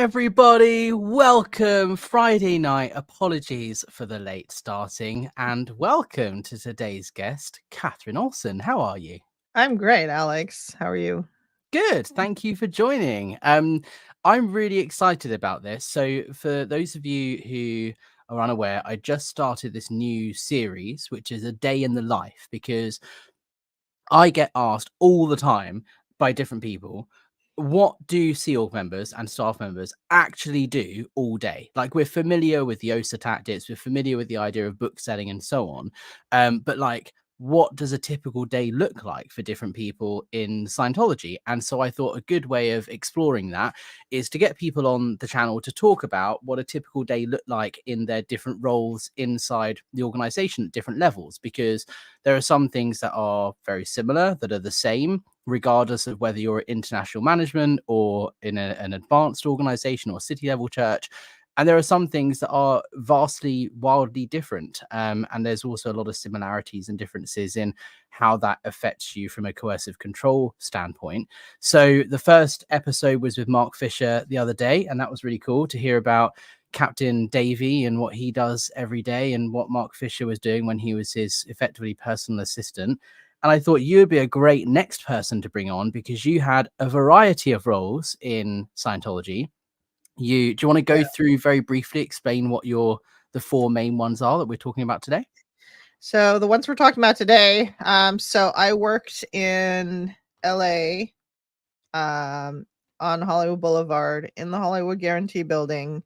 everybody, welcome. Friday night, apologies for the late starting, and welcome to today's guest, Katherine Olson. How are you? I'm great, Alex. How are you? Good, thank you for joining. I'm really excited about this. So for those of you who are unaware, I just started this new series, which is a day in the life, because I get asked all the time by different people, what do Sea Org members and staff members actually do all day? Like, we're familiar with the OSA tactics, we're familiar with the idea of book selling and so on. But like, what does a typical day look like for different people in Scientology? And so I thought a good way of exploring that is to get people on the channel to talk about what a typical day looked like in their different roles inside the organization at different levels, because there are some things that are very similar, that are the same, regardless of whether you're international management or in an advanced organization or city level church. And there are some things that are vastly, wildly different. And there's also a lot of similarities and differences in how that affects you from a coercive control standpoint. So the first episode was with Mark Fisher the other day, and that was really cool to hear about Captain Davey and what he does every day and what Mark Fisher was doing when he was his effectively personal assistant. And I thought you would be a great next person to bring on because you had a variety of roles in Scientology. Do you want to go through very briefly, explain what the four main ones are that we're talking about today? So the ones we're talking about today, so I worked in LA on Hollywood Boulevard in the Hollywood Guarantee Building.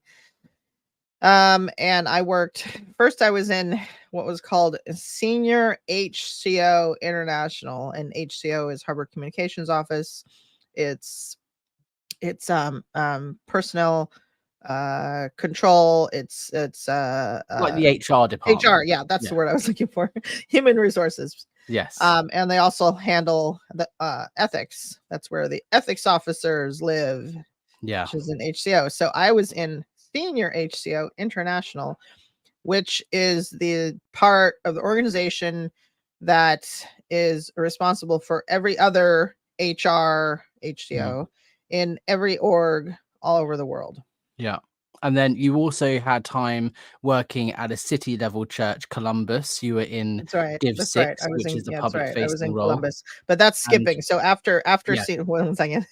And I was in what was called Senior HCO International, and HCO is Harbor Communications Office. It's personnel control. It's like the HR department. HR, yeah, that's the word I was looking for. Human resources. Yes. And they also handle the ethics. That's where the ethics officers live. Yeah. Which is in HCO. So I was in Senior HCO International, which is the part of the organization that is responsible for every other HR HCO in every org all over the world. Yeah. And then you also had time working at a city level church, Columbus. You were in Div 6, which is the public facing role. Columbus, but that's skipping. So after one second.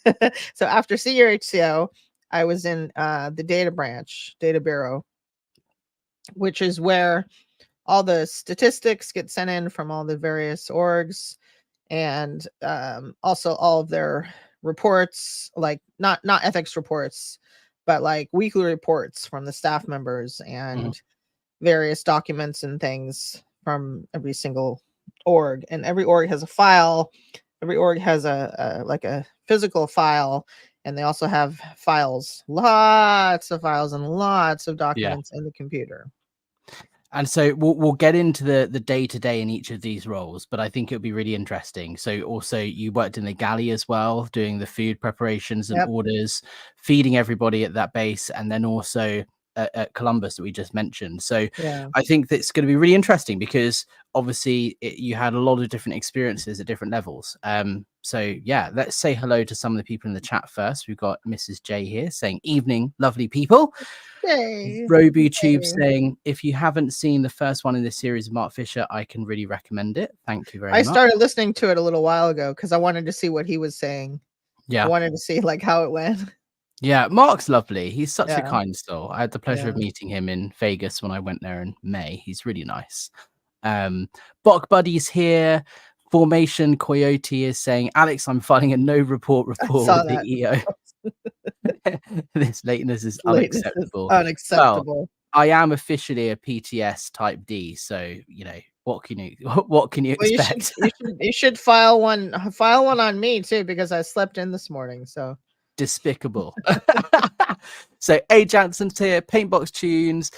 So after Senior HCO, I was in the data branch, data bureau, which is where all the statistics get sent in from all the various orgs, and also all of their reports, like not ethics reports, but like weekly reports from the staff members and various documents and things from every single org. And every org has a file. Every org has a physical file, and they also have files, lots of files and lots of documents in the computer. And so we'll get into the day-to-day in each of these roles, but I think it would be really interesting. So also you worked in the galley as well, doing the food preparations and orders, feeding everybody at that base, and then also at Columbus that we just mentioned. So I think that's going to be really interesting because obviously you had a lot of different experiences at different levels. So yeah, let's say hello to some of the people in the chat first. We've got Mrs. J here saying, evening, lovely people. Yay. RobuTube saying, if you haven't seen the first one in this series of Mark Fisher, I can really recommend it. Thank you very much. I started listening to it a little while ago because I wanted to see what he was saying. I wanted to see like how it went. Yeah, Mark's lovely. He's such a kind soul. I had the pleasure of meeting him in Vegas when I went there in May. He's really nice. Bok Buddy's here. Formation Coyote is saying, Alex, I'm filing a no report with the EO. This lateness is unacceptable. Well, I am officially a PTS type D, so you know what can you expect? You should file one on me too, because I slept in this morning. So despicable. So A Janson's here, Paintbox Tunes,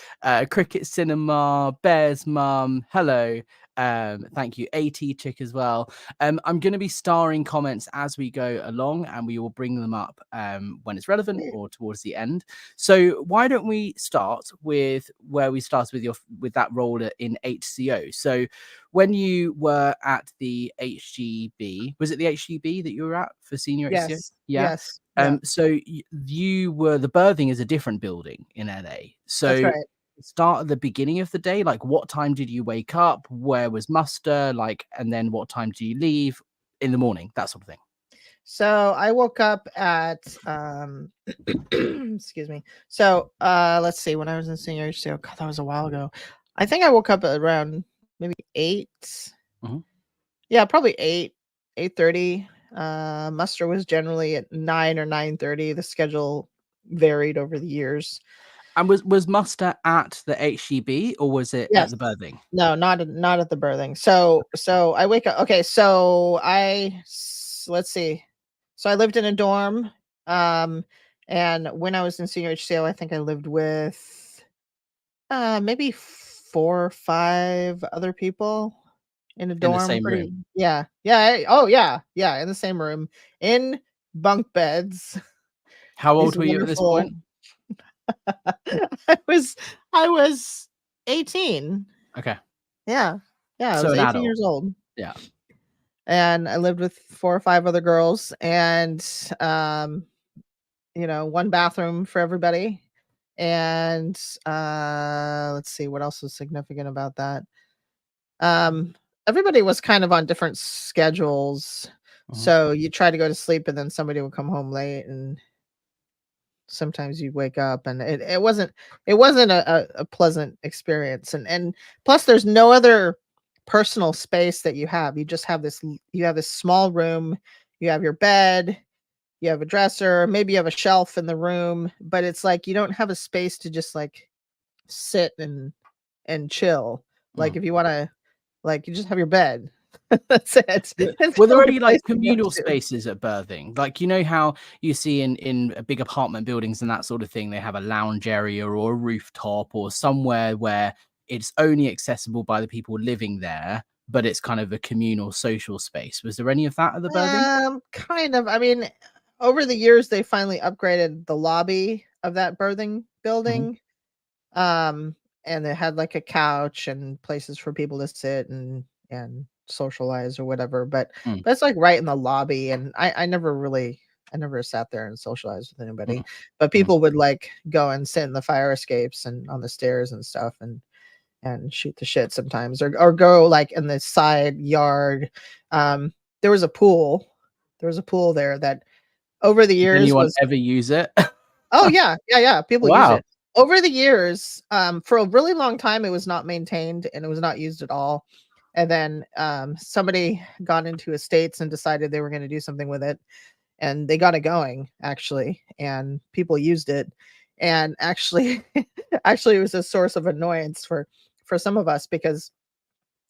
Cricket Cinema, Bear's Mum, hello. Thank you, AT Chick as well. I'm going to be starring comments as we go along, and we will bring them up when it's relevant or towards the end. So why don't we start with where we started with that role in HCO? So when you were at the HGB, was it the HGB that you were at for senior HCO? Yes. Yeah. Yes. Yeah. So you were, the berthing is a different building in LA. So That's right. start at the beginning of the day, like what time did you wake up, where was muster, like, and then what time do you leave in the morning, that sort of thing? So I woke up at excuse me. So let's see, when I was in senior HCO, God, that was a while ago. I think I woke up at around maybe 8. Mhm. Yeah, probably 8:30. Muster was generally at 9 or 9:30. The schedule varied over the years. And was muster at the HGB or was it at Yes. the berthing? No, not at the berthing. So I wake up. Okay, so let's see. So I lived in a dorm. And when I was in senior HCO, I think I lived with maybe 4 or 5 other people in a In the dorm. same Pretty, room? yeah. Yeah. Oh yeah. Yeah. In the same room, in bunk beds. How old These were you at this wonderful. point? I was 18. Okay, Yeah. Yeah, I so was an 18 adult. years old. Yeah. And I lived with 4 or 5 other girls, and one bathroom for everybody. And let's see what else was significant about that. Um Everybody was kind of on different schedules. Mhm. So you try to go to sleep and then somebody would come home late, and sometimes you wake up, and it wasn't a pleasant experience. And plus there's no other personal space that you have. You have this small room, you have your bed, you have a dresser, maybe you have a shelf in the room, but it's like you don't have a space to just like sit and chill. Like Mm. if you want to, like, you just have your bed. That's it. It's Were the there only any like place to go communal to. spaces at berthing? Like, you know how you see in big apartment buildings and that sort of thing, they have a lounge area or a rooftop or somewhere where it's only accessible by the people living there, but it's kind of a communal social space. Was there any of that at the berthing? Kind of. I mean, over the years, they finally upgraded the lobby of that birthing Mhm. building. Um, and they had like a couch and places for people to sit and socialize or whatever. Mm, But it's like right in the lobby, and I never sat there and socialized with mhm, anybody. But mhm, people would like go and sit in the fire escapes and on the stairs and stuff, and shoot the shit sometimes, or go like in the side yard. Um, there was a pool. There was a pool there that over the Did years anyone was. ever use it? Oh yeah, yeah, yeah. People use Wow. it. Over the years, for a really long time, it was not maintained and it was not used at all. And then somebody got into estates and decided they were going to do something with it, and they got it going actually, and people used it. And actually, actually, it was a source of annoyance for some of us, because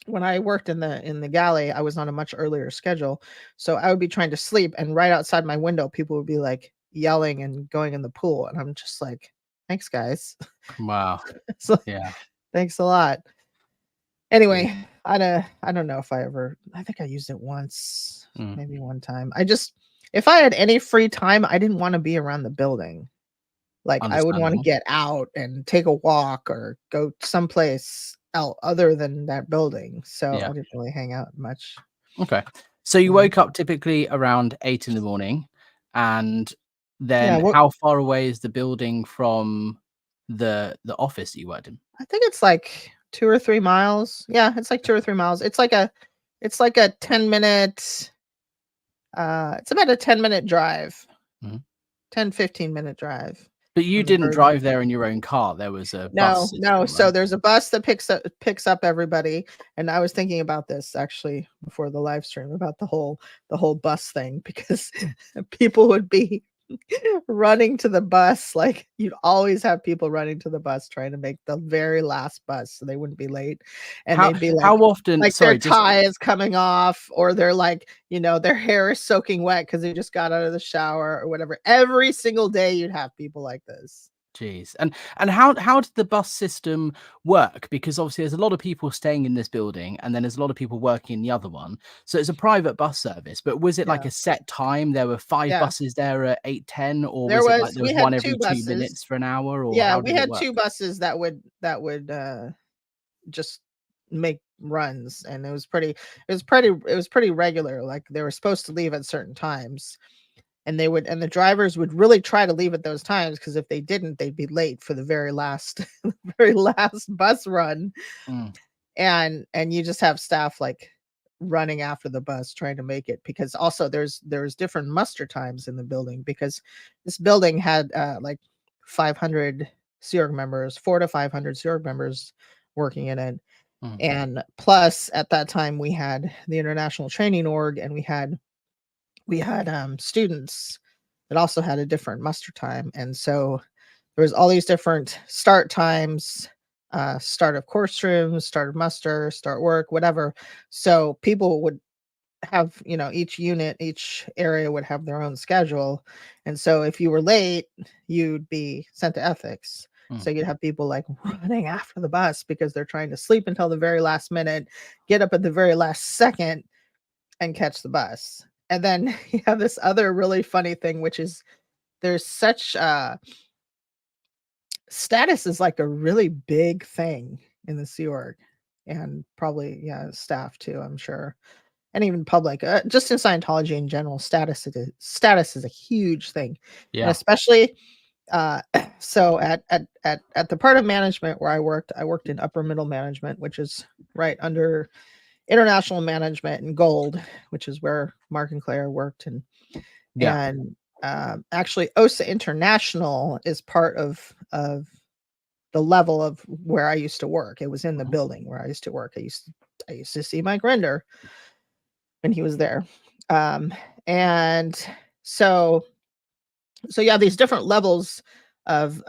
when I worked in the galley, I was on a much earlier schedule. So I would be trying to sleep, and right outside my window, people would be like yelling and going in the pool. And I'm just like, thanks, guys. Wow. It's like, Yeah. thanks a lot. Yeah. Anyway, I don't know if I think I used it once, Mm, maybe one time. If I had any free time, I didn't want to be around the building. Like I would want to understandable. get out and take a walk or go someplace else other than that building. So I Yeah. didn't really hang out much. Okay. So you Yeah. woke up typically around 8 in the morning, and Yeah. then Well, how far away is the building from the office that you worked in? I think it's like 2 or 3 miles. Yeah, it's like 2 or 3 miles. It's like a 10 minute. It's about a 10-minute drive, Mhm. 10-15 minute drive But you from the didn't bird. drive there in your own car. There was a bus No, no. system, So right? there's a bus that picks up everybody, and I was thinking about this actually before the live stream about the whole bus thing, because people would be running to the bus. Like you'd always have people running to the bus trying to make the very last bus so they wouldn't be late, and How they'd be how often, like their sorry, just tie is coming off, or they're like, their hair is soaking wet because they just got out of the shower or whatever. Every single day you'd have people like this. Jeez. And how did the bus system work? Because obviously there's a lot of people staying in this building, and then there's a lot of people working in the other one. So it's a private bus service, but was it like Yeah. a set time? There were 5 Yeah. buses there at 8:10, or was it like there We was had one 2 every 2 buses. minutes for an hour, or Yeah, how we did it had work? 2 buses that would just make runs, and it was pretty regular. Like, they were supposed to leave at certain times, and the drivers would really try to leave at those times, because if they didn't, they'd be late for the very last very last bus run. Mm, And you just have staff like running after the bus trying to make it, because also there's different muster times in the building, because this building had like 500 Sea Org members, 4 to 500 Sea Org members working in it. mm, And plus, at that time, we had the International Training Org, and we had students that also had a different muster time. And so there was all these different start times, start of course rooms, start of muster, start work, whatever. So people would have, each unit, each area would have their own schedule. And so if you were late, you'd be sent to ethics. mm. So you'd have people like running after the bus because they're trying to sleep until the very last minute, get up at the very last second, and catch the bus. And then you have this other really funny thing, which is there's such status is like a really big thing in the Sea Org, and probably, yeah, staff too, I'm sure, and even public. Just in Scientology in general, status is a huge thing, and Yeah. especially so at the part of management where I worked in upper middle management, which is right under international management and gold, which is where Mark and Claire worked. Yeah. And actually OSA International is part of the level of where I used to work. It was in the Mhm. building where I used to work. I used to see Mike Render when he was there. And so you have these different levels of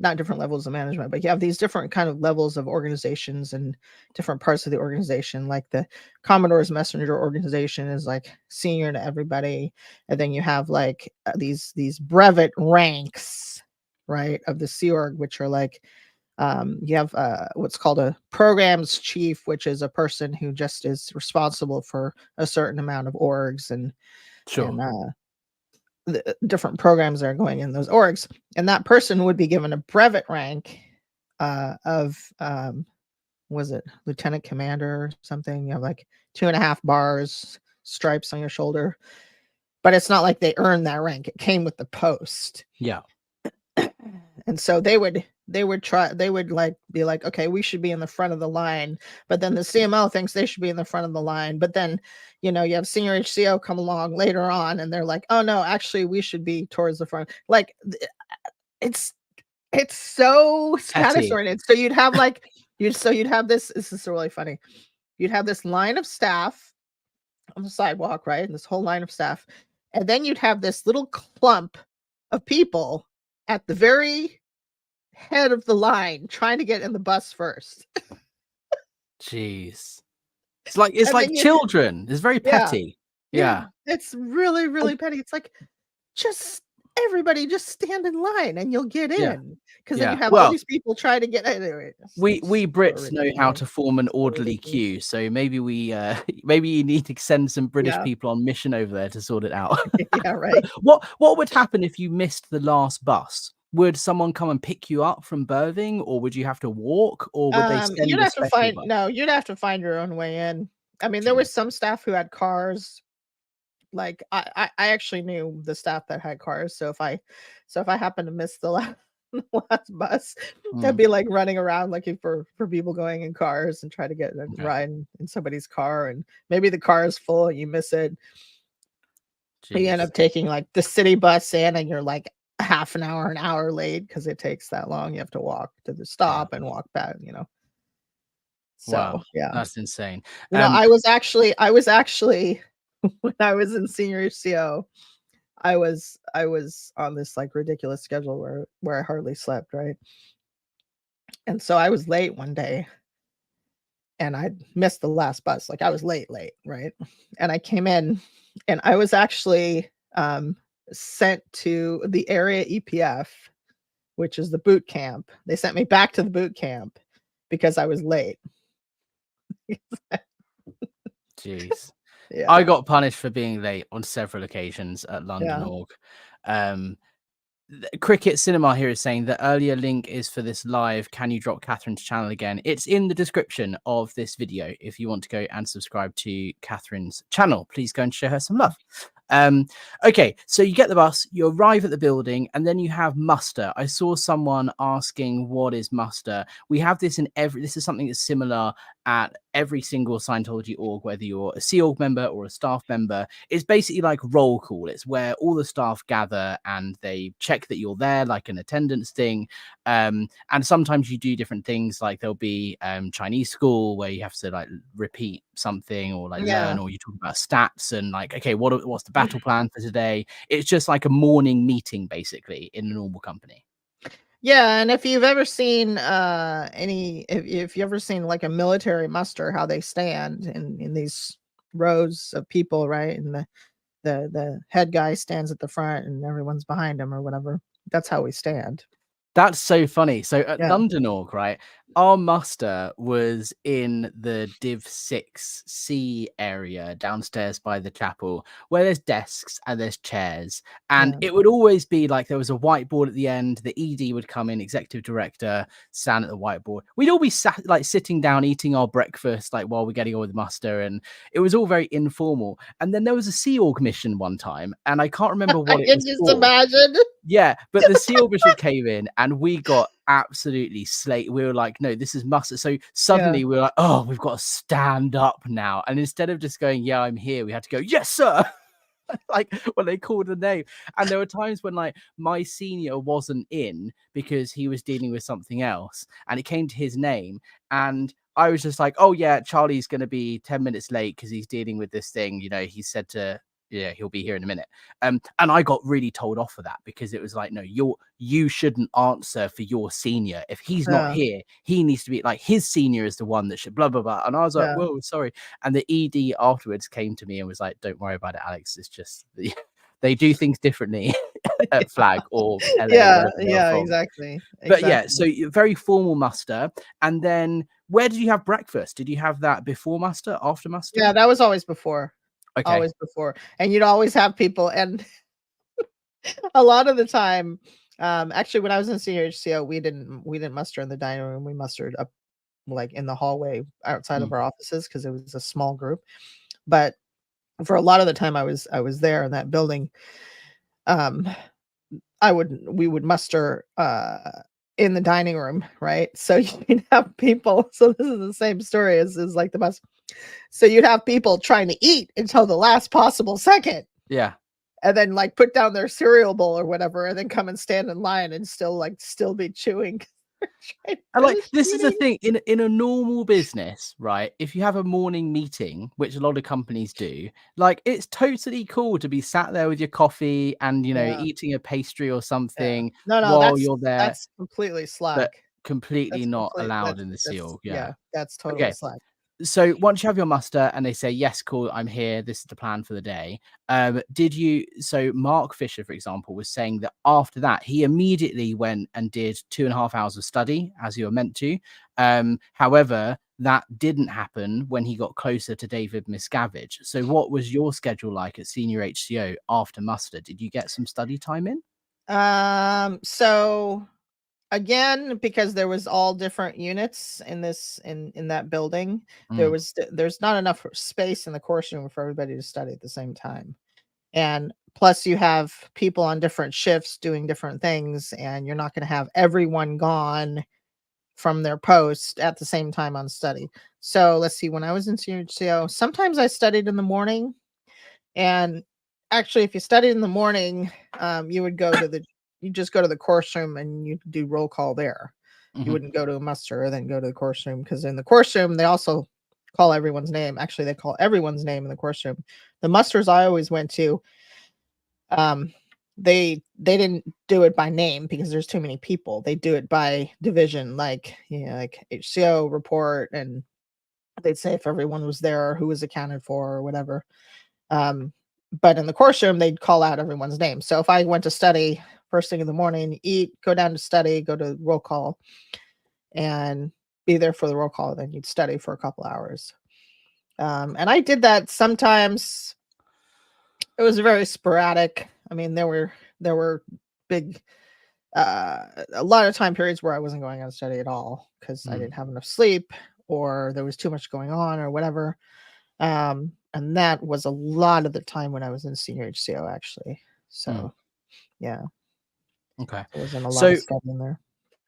not different levels of management, but you have these different kind of levels of organizations and different parts of the organization. Like the Commodore's Messenger organization is like senior to everybody, and then you have like these brevet ranks, right, of the Sea Org, which are like you have what's called a programs chief, which is a person who just is responsible for a certain amount of orgs Sure. and the different programs that are going in those orgs. And that person would be given a brevet rank of was it lieutenant commander or something? You have like 2.5 bars, stripes on your shoulder. But it's not like they earned that rank. It came with the post. Yeah. And so they would like be like, okay, we should be in the front of the line. But then the CMO thinks they should be in the front of the line. But then, you have senior HCO come along later on, and they're like, oh no, actually we should be towards the front. Like it's so status Petty. oriented. So you'd have like you'd have this is really funny. You'd have this line of staff on the sidewalk, right? And this whole line of staff. And then you'd have this little clump of people at the very head of the line trying to get in the bus first. Jeez. It's And like then children. It's very yeah, petty. yeah, Yeah. it's really, Well, really petty. It's like, just everybody just stand in line and you'll get yeah. in. Because then you Yeah. have all Well, these people trying to get in. Anyway, we so Brits know how ridiculous. to form an So orderly ridiculous. queue, so maybe we maybe you need to send some British Yeah. people on mission over there to sort it out. Yeah, right. What would happen if you missed the last bus? Would someone come and pick you up from Birthing, or would you have to walk, or would they You'd send a have to special find bus? no, you'd have to find your own way in. I mean, there was Jeez. some staff who had cars. Like I actually knew the staff that had cars. So if I happened to miss the last, the last bus, I'd Mm, be like running around looking for people going in cars and try to get a okay. ride in somebody's car, and maybe the car is full and you miss it. You end Jeez. up taking like the city bus in, and you're like half an hour late because it takes that long. You have to walk to the Yeah. stop and walk back. Wow. So yeah. That's insane. I was actually when I was in senior HCO, I was on this like ridiculous schedule where I hardly slept, right? And so I was late one day, and I missed the last bus. Like, I was late, right? And I came in, and I was actually sent to the area EPF, which is the boot camp. They sent me back to the boot camp because I was late. Jeez. Yeah. I got punished for being late on several occasions at London Org. Cricket Cinema here is saying the earlier link is for this live. Can you drop Catherine's channel again? It's in the description of this video. If you want to go and subscribe to Catherine's channel, please go and show her some love. Okay, so you get the bus, you arrive at the building, and then you have muster. I saw someone asking, what is muster? We have this in this is something that's similar at every single Scientology org, whether you're a Sea Org member or a staff member. It's basically like roll call. It's where all the staff gather and they check that you're there, like an attendance thing. And sometimes you do different things, like there'll be Chinese school where you have to like repeat something or like learn, or you talk about stats and like, okay, what's the battle plan for today? It's just like a morning meeting basically in a normal company. Yeah, and if you've ever seen if you've ever seen like a military muster, how they stand in these rows of people, right? And the head guy stands at the front and everyone's behind him or whatever. That's how we stand. That's so funny. So at London Org, right, our muster was in the Div 6C area downstairs by the chapel, where there's desks and there's chairs. And it would always be like there was a whiteboard at the end. The ED would come in, executive director, stand at the whiteboard. We'd all be sitting down, eating our breakfast, like while we're getting on with the muster. And it was all very informal. And then there was a Sea Org mission one time, and I can't remember what it was. Just imagine. Yeah, but the Sea Org bishop came in and we got absolutely slated. We were like, no, this is muster. So suddenly we were like, oh, we've got to stand up now. And instead of just going, yeah, I'm here, we had to go, yes, sir. Like when they called the name. And there were times when like my senior wasn't in because he was dealing with something else and it came to his name. And I was just like, oh yeah, Charlie's going to be 10 minutes late because he's dealing with this thing. You know, he said to, yeah, he'll be here in a minute. And I got really told off for that because it was like, no, you shouldn't answer for your senior. If he's not here, he needs to be like, his senior is the one that should blah, blah, blah. And I was like, whoa, sorry. And the ED afterwards came to me and was like, don't worry about it, Alex. It's just, they do things differently at Flag or LA. Exactly. But yeah, so very formal muster. And then where did you have breakfast? Did you have that before muster, after muster? Yeah, that was always before. Okay. Always before. And you'd always have people, and a lot of the time, actually when I was in CHCO, we didn't muster in the dining room. We mustered up like in the hallway outside of our offices because it was a small group. But for a lot of the time I was there in that building, we would muster in the dining room, right? So you'd have people, so this is the same story as like the bus. So you'd have people trying to eat until the last possible second. Yeah. And then like put down their cereal bowl or whatever, and then come and stand in line and still be chewing. And like this is the thing in a normal business, right? If you have a morning meeting, which a lot of companies do, like it's totally cool to be sat there with your coffee and you know eating a pastry or something while you're there. That's completely slack. But completely not allowed in the Sea Org. Yeah, that's totally slack. So once you have your muster and they say, yes, cool, I'm here, this is the plan for the day. So Mark Fisher, for example, was saying that after that, he immediately went and did 2.5 hours of study as you were meant to. However, that didn't happen when he got closer to David Miscavige. So what was your schedule like at Senior HCO after muster? Did you get some study time in? So again, because there was all different units in that building, there's not enough space in the course room for everybody to study at the same time. And plus you have people on different shifts doing different things, and you're not going to have everyone gone from their post at the same time on study. So let's see, when I was in CHCO, sometimes I studied in the morning. And actually, if you studied in the morning, you would go to you just go to the course room and you do roll call there. You wouldn't go to a muster or then go to the course room, because in the course room, they also call everyone's name. Actually, they call everyone's name in the course room. The musters I always went to, they didn't do it by name because there's too many people. They do it by division, like, you know, like HCO report, and they'd say if everyone was there, who was accounted for or whatever. But in the course room, they'd call out everyone's name. So if I went to study first thing in the morning, eat, go down to study, go to roll call, and be there for the roll call. Then you'd study for a couple hours. And I did that sometimes. It was very sporadic. I mean, there were big, a lot of time periods where I wasn't going out to study at all because I didn't have enough sleep or there was too much going on or whatever. And that was a lot of the time when I was in senior HCO, actually. So, yeah. Okay. There wasn't a lot of stuff in there.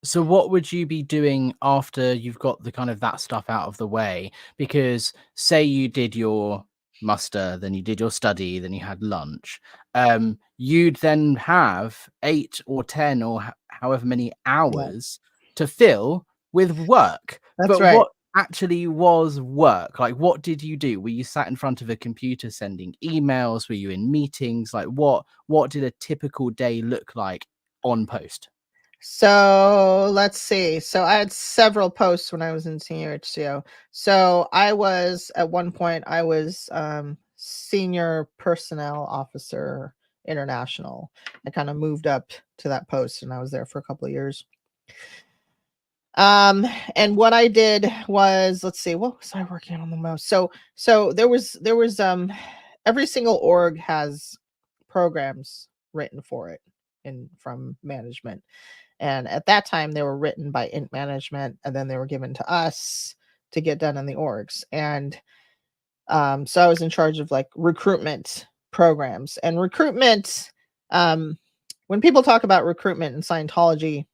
So what would you be doing after you've got the kind of that stuff out of the way? Because say you did your muster, then you did your study, then you had lunch. You'd then have 8 or 10 or however many hours to fill with work. That's But right. what actually was work? Like, what did you do? Were you sat in front of a computer sending emails? Were you in meetings? Like, what did a typical day look like on post? So let's see. So I had several posts when I was in senior HCO. So I was at one point, I was senior personnel officer international. I kind of moved up to that post and I was there for a couple of years. And what I did was, let's see, what was I working on the most? So there was every single org has programs written for it from management. And at that time, they were written by int management, and then they were given to us to get done in the orgs. And so I was in charge of like recruitment programs and recruitment. When people talk about recruitment in Scientology,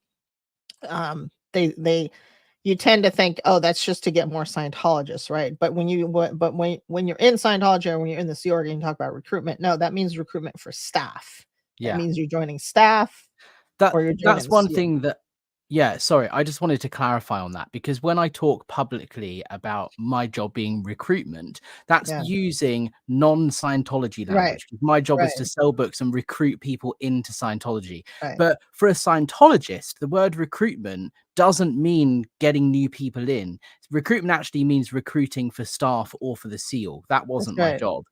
you tend to think, oh, that's just to get more Scientologists, right? But when you're in Scientology or when you're in the Sea Org and you talk about recruitment, no, that means recruitment for staff. Yeah. That means you're joining staff. That's one thing that, sorry, I just wanted to clarify on that, because when I talk publicly about my job being recruitment, that's using non-Scientology language. My job is to sell books and recruit people into Scientology. But for a Scientologist, the word recruitment doesn't mean getting new people in. Recruitment actually means recruiting for staff or for the Sea Org. That wasn't my job.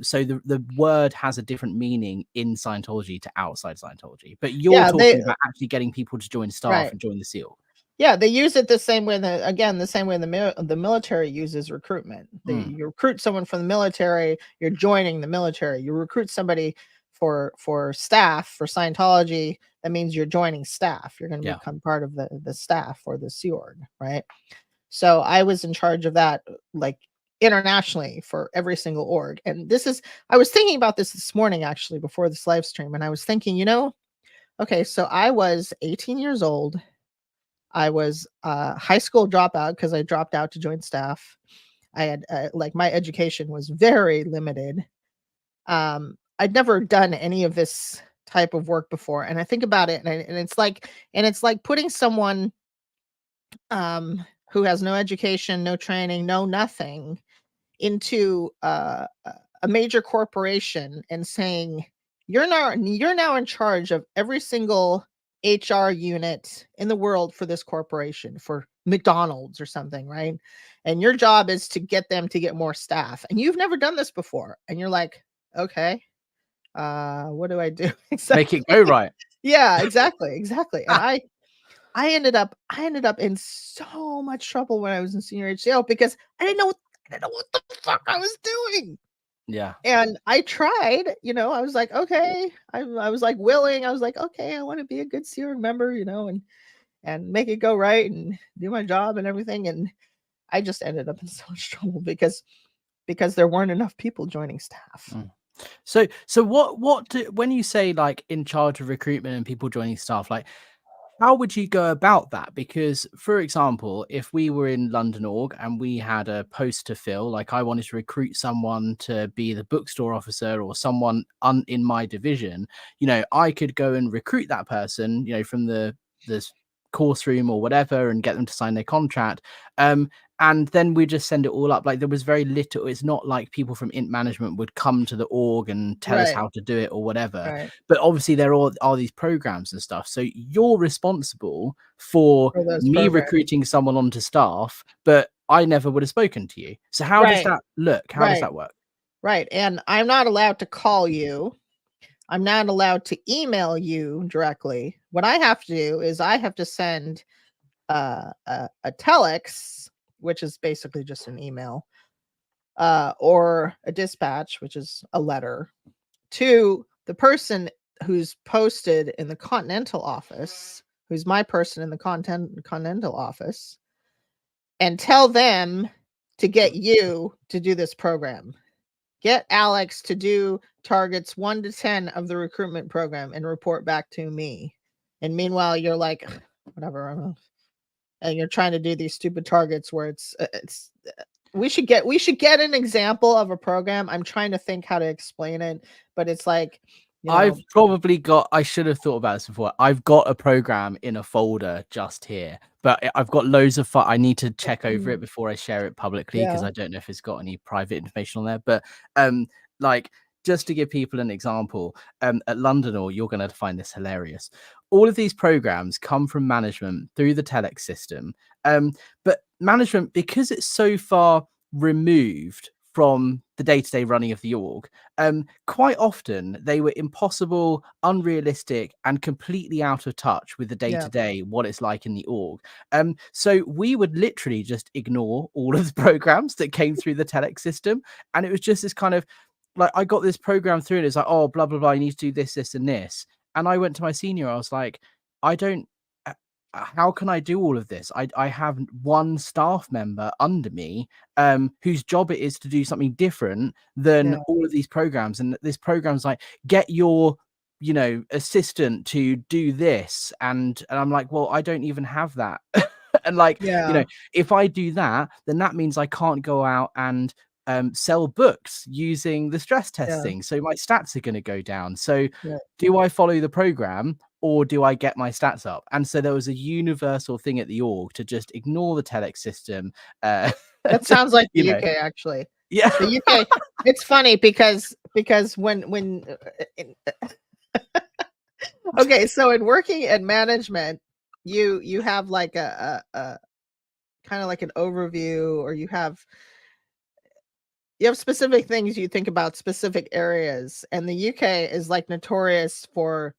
So the word has a different meaning in Scientology to outside Scientology. But you're talking about actually getting people to join staff and join the Sea Org. Yeah, they use it the same way the military uses recruitment. You recruit someone from the military, you're joining the military. You recruit somebody for staff for Scientology, that means you're joining staff. You're going to become part of the staff or the Sea Org, right? So I was in charge of that, like internationally for every single org. And I was thinking about this morning, actually, before this live stream. And I was thinking, okay, so I was 18 years old. I was a high school dropout because I dropped out to join staff. I had my education was very limited. I'd never done any of this type of work before. And I think about it and it's like putting someone who has no education, no training, no nothing into a major corporation and saying, you're now in charge of every single HR unit in the world for this corporation, for McDonald's or something, right? And your job is to get them to get more staff. And you've never done this before. And you're like, okay, what do I do? Make it go right. Yeah, exactly. And I ended up in so much trouble when I was in senior HCO because I didn't know what the fuck I was doing. Yeah. And I tried, I was like, okay, I was like willing. I was like, okay, I want to be a good Sea Org member, and make it go right and do my job and everything. And I just ended up in so much trouble because there weren't enough people joining staff. So when you say like in charge of recruitment and people joining staff, like how would you go about that? Because, for example, if we were in London Org and we had a post to fill, like I wanted to recruit someone to be the bookstore officer or someone in my division, I could go and recruit that person, from the course room or whatever and get them to sign their contract. And then we just send it all up. Like there was very little. It's not like people from int management would come to the org and tell us how to do it or whatever. But obviously there are these programs and stuff. So you're responsible for me recruiting someone onto staff, but I never would have spoken to you. So how does that look? How does that work? Right. And I'm not allowed to call you. I'm not allowed to email you directly. What I have to do is I have to send a telex, which is basically just an email, or a dispatch, which is a letter, to the person who's posted in the Continental office, who's my person in the Continental office, and tell them to get you to do this program. Get Alex to do targets 1 to 10 of the recruitment program and report back to me. And meanwhile, you're like, whatever, and you're trying to do these stupid targets where it's we should get an example of a program. I'm trying to think how to explain it, but it's like, I've probably got, I should have thought about this before. I've got a program in a folder just here, but I've got loads of I need to check over it before I share it publicly, because I don't know if it's got any private information on there. But like, just to give people an example, at London, or you're going to find this hilarious. All of these programs come from management through the telex system. But management, because it's so far removed from the day-to-day running of the org, quite often they were impossible, unrealistic, and completely out of touch with the day-to-day, what it's like in the org. So we would literally just ignore all of the programs that came through the telex system, and it was just this kind of like, I got this program through and it's like, oh, blah blah blah, you need to do this, this, and this. And I went to my senior, I was like, I don't, how can I do all of this? I have one staff member under me whose job it is to do something different than all of these programs. And this program's like, get your, you know, assistant to do this. And I'm like, well, I don't even have that. And like, you know, if I do that, then that means I can't go out and sell books using the stress testing. So my stats are going to go down. So do I follow the program, or do I get my stats up? And so there was a universal thing at the org to just ignore the telex system. That sounds like the UK, actually. Yeah, the UK. It's funny because when okay, so in working at management, you have like a kind of like an overview, or you have specific things you think about, specific areas, and the UK is like notorious for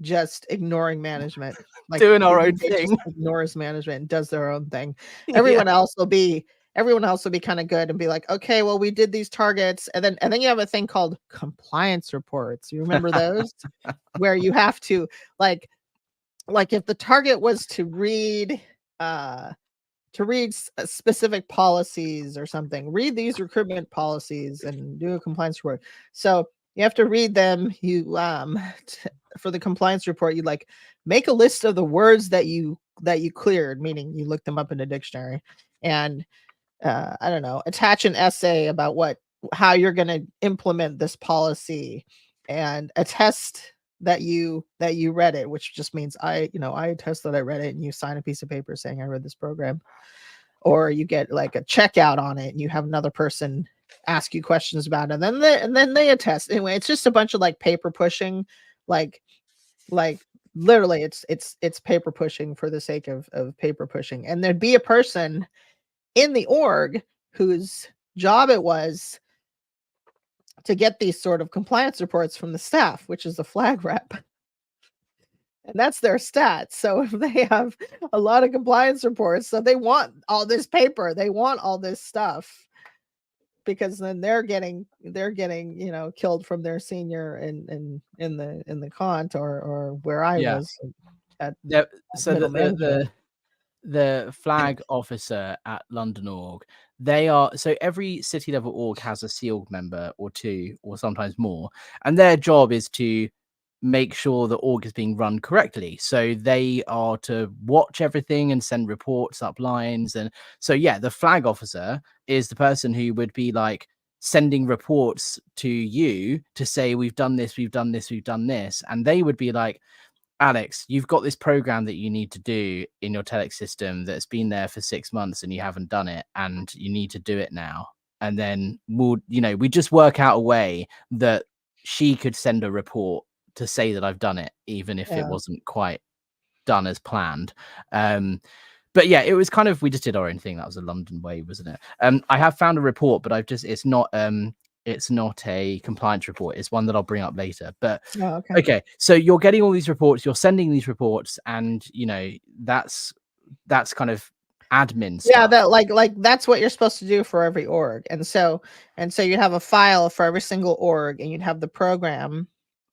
just ignoring management, like doing our own thing. Ignores management and does their own thing. Everyone else will be kind of good and be like, okay, well, we did these targets, and then you have a thing called compliance reports. You remember those? Where you have to like if the target was to read specific policies or something, read these recruitment policies and do a compliance report. So you have to read them. You for the compliance report, you like make a list of the words that you cleared, meaning you look them up in a dictionary, and I don't know, attach an essay about how you're going to implement this policy, and attest that you read it, which just means I attest that I read it, and you sign a piece of paper saying I read this program. Or you get like a checkout on it, and you have another person ask you questions about it, and then they attest. Anyway, it's just a bunch of like paper pushing, like literally it's paper pushing for the sake of paper pushing. And there'd be a person in the org whose job it was to get these sort of compliance reports from the staff, which is the flag rep. And that's their stats. So if they have a lot of compliance reports, so they want all this paper, they want all this stuff, because then they're getting killed from their senior in the cont, or where I was at. So the flag officer at London org, they are, so every city level org has a Sea Org member or two, or sometimes more, and their job is to make sure the org is being run correctly. So they are to watch everything and send reports up lines. And so the flag officer is the person who would be like sending reports to you to say, we've done this, we've done this, we've done this. And they would be like, Alex, you've got this program that you need to do in your telex system that's been there for 6 months and you haven't done it, and you need to do it now. And then we just work out a way that she could send a report to say that I've done it, even if it wasn't quite done as planned. But it was kind of, we just did our own thing. That was a London way, wasn't it? I have found a report, but it's not It's not a compliance report. It's one that I'll bring up later. But okay. okay, so you're getting all these reports, you're sending these reports, and that's kind of admin stuff. Yeah, that like that's what you're supposed to do for every org. And so you have a file for every single org, and you'd have the program,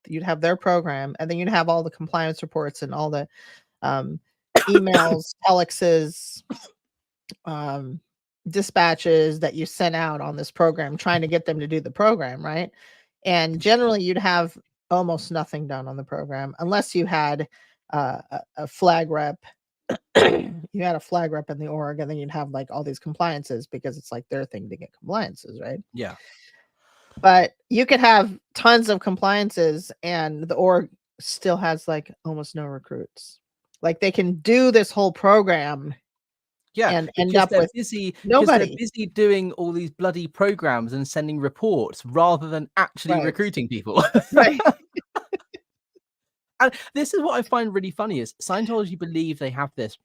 you'd have their program, and then you'd have all the compliance reports and all the emails, telexes, dispatches that you sent out on this program, trying to get them to do the program, right? And generally you'd have almost nothing done on the program unless you had a flag rep. You had a flag rep in the org, and then you'd have like all these compliances, because it's like their thing to get compliances, right? Yeah. But you could have tons of compliances and the org still has like almost no recruits. Like they can do this whole program, yeah, and because end up they're with busy. Because nobody. they're busy doing all these bloody programs and sending reports rather than actually Right. recruiting people. Right. And this is what I find really funny is Scientology believe they have this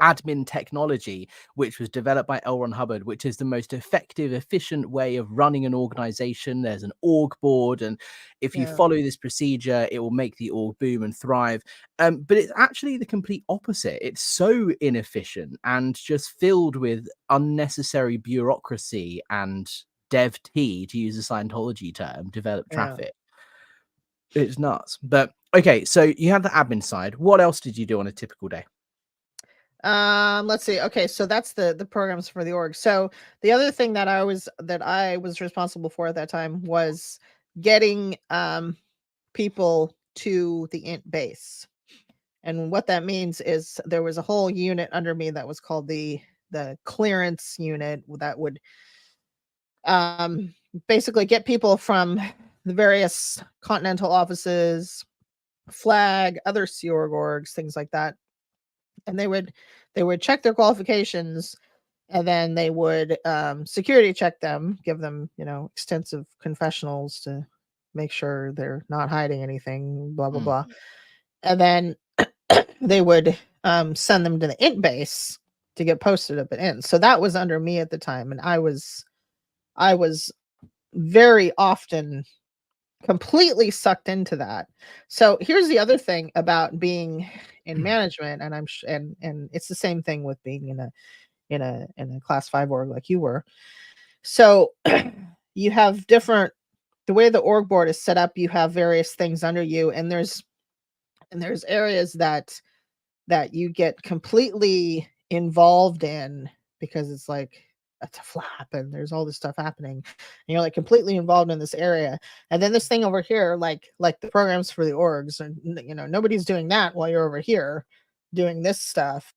admin technology which was developed by L. Ron Hubbard, which is the most effective, efficient way of running an organization. There's an org board, and if you Yeah. follow this procedure, it will make the org boom and thrive. But it's actually the complete opposite. It's so inefficient and just filled with unnecessary bureaucracy and dev T, to use a Scientology term, develop Yeah. traffic. It's nuts. But okay, so you had the admin side. What else did you do on a typical day? Let's see. Okay, so that's the programs for the org. So the other thing that I was responsible for at that time was getting people to the int base. And what that means is there was a whole unit under me that was called the clearance unit that would basically get people from the various continental offices, flag, other Sea Org orgs, things like that. And they would check their qualifications, and then they would security check them, give them extensive confessionals to make sure they're not hiding anything, blah blah blah. And then they would send them to the int base to get posted up at int. So that was under me at the time, and I was very often completely sucked into that. So here's the other thing about being in management, and and it's the same thing with being in a class 5 org like you were. So you have different, the way the org board is set up, you have various things under you, and there's areas that you get completely involved in, because it's like it's a flap and there's all this stuff happening, and you're like completely involved in this area. And then this thing over here, like the programs for the orgs, and nobody's doing that while you're over here doing this stuff,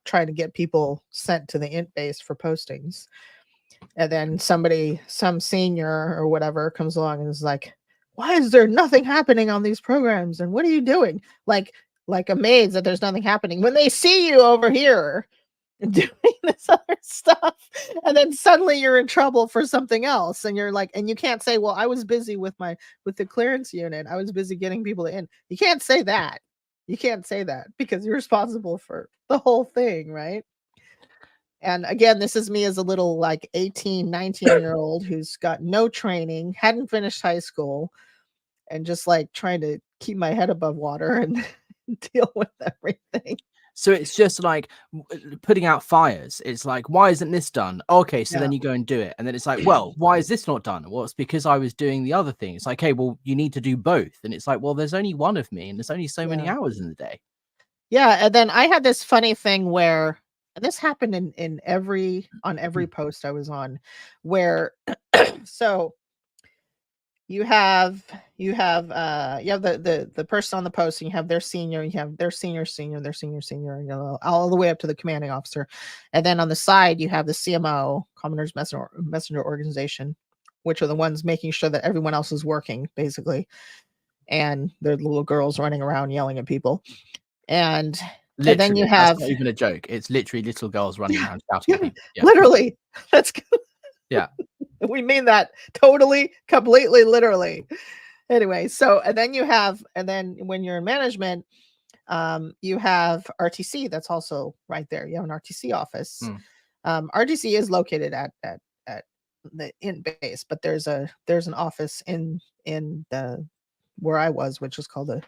trying to get people sent to the int base for postings. And then some senior or whatever comes along and is like, why is there nothing happening on these programs, and what are you doing? Like amazed that there's nothing happening when they see you over here doing this other stuff, and then suddenly you're in trouble for something else, and you're like, and you can't say, well, I was busy with the clearance unit, I was busy getting people in. You can't say that. Because you're responsible for the whole thing, right? And again, this is me as a little like 18, 19-year-old who's got no training, hadn't finished high school, and just like trying to keep my head above water and deal with everything. So it's just like putting out fires. It's like, why isn't this done? Okay, so then Yeah. you go and do it. And then it's like, well, why is this not done? Well, it's because I was doing the other thing. It's like, hey, well, you need to do both. And it's like, well, there's only one of me, and there's only so many hours in the day. Yeah. And then I had this funny thing where, and this happened on every post I was on, where so you have the person on the post, and you have their senior, you have their senior, their senior, all the way up to the commanding officer. And then on the side, you have the CMO, Commoners Messenger Organization, which are the ones making sure that everyone else is working, basically. And they're little girls running around yelling at people. And then you have, that's not even a joke. It's literally little girls running around shouting at people. Yeah. Literally. That's good. Yeah. We mean that totally, completely, literally. Anyway, so and then when you're in management, you have RTC. That's also right there. You have an RTC office. RTC is located at the in base, but there's an office in the where I was, which is called the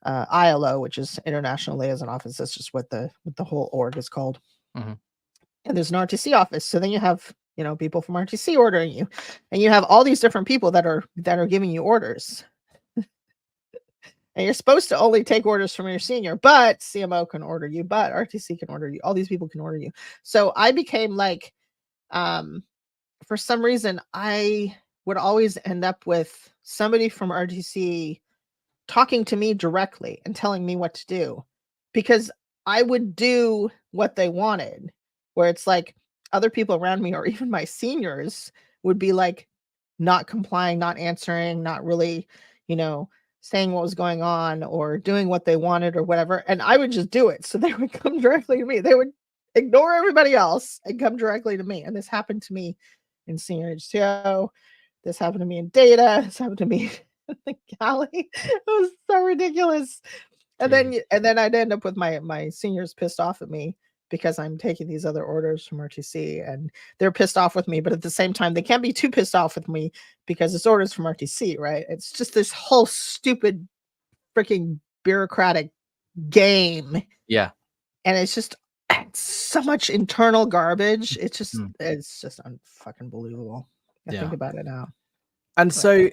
ILO, which is International Liaison Office. That's just what the whole org is called. Mm-hmm. And there's an RTC office. So then you have, people from RTC ordering you, and you have all these different people that are giving you orders. And you're supposed to only take orders from your senior, but CMO can order you, but RTC can order you. All these people can order you. So I became like, for some reason, I would always end up with somebody from RTC talking to me directly and telling me what to do, because I would do what they wanted, where it's like other people around me or even my seniors would be like not complying, not answering, not really, saying what was going on or doing what they wanted or whatever. And I would just do it. So they would come directly to me. They would ignore everybody else and come directly to me. And this happened to me in senior HCO. This happened to me in data. This happened to me in the galley. It was so ridiculous. And then I'd end up with my seniors pissed off at me because I'm taking these other orders from RTC, and they're pissed off with me. But at the same time, they can't be too pissed off with me because it's orders from RTC, right? It's just this whole stupid freaking bureaucratic game. Yeah. And it's so much internal garbage. It's just unfucking believable. I think about it now. And so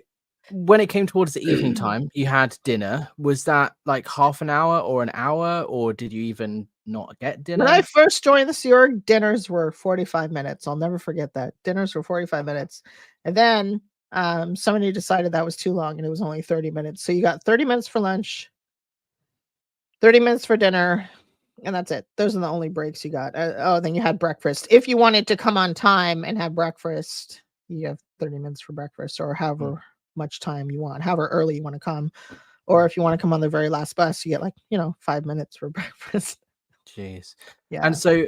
when it came towards the evening time, you had dinner. Was that like half an hour or an hour, or did you even not get dinner? When I first joined the Sea Org, dinners were 45 minutes. I'll never forget that. Dinners were 45 minutes. And then somebody decided that was too long and it was only 30 minutes. So you got 30 minutes for lunch, 30 minutes for dinner, and that's it. Those are the only breaks you got. Then you had breakfast. If you wanted to come on time and have breakfast, you have 30 minutes for breakfast, or however much time you want, however early you want to come. Or if you want to come on the very last bus, you get like, 5 minutes for breakfast. Jeez. Yeah. And so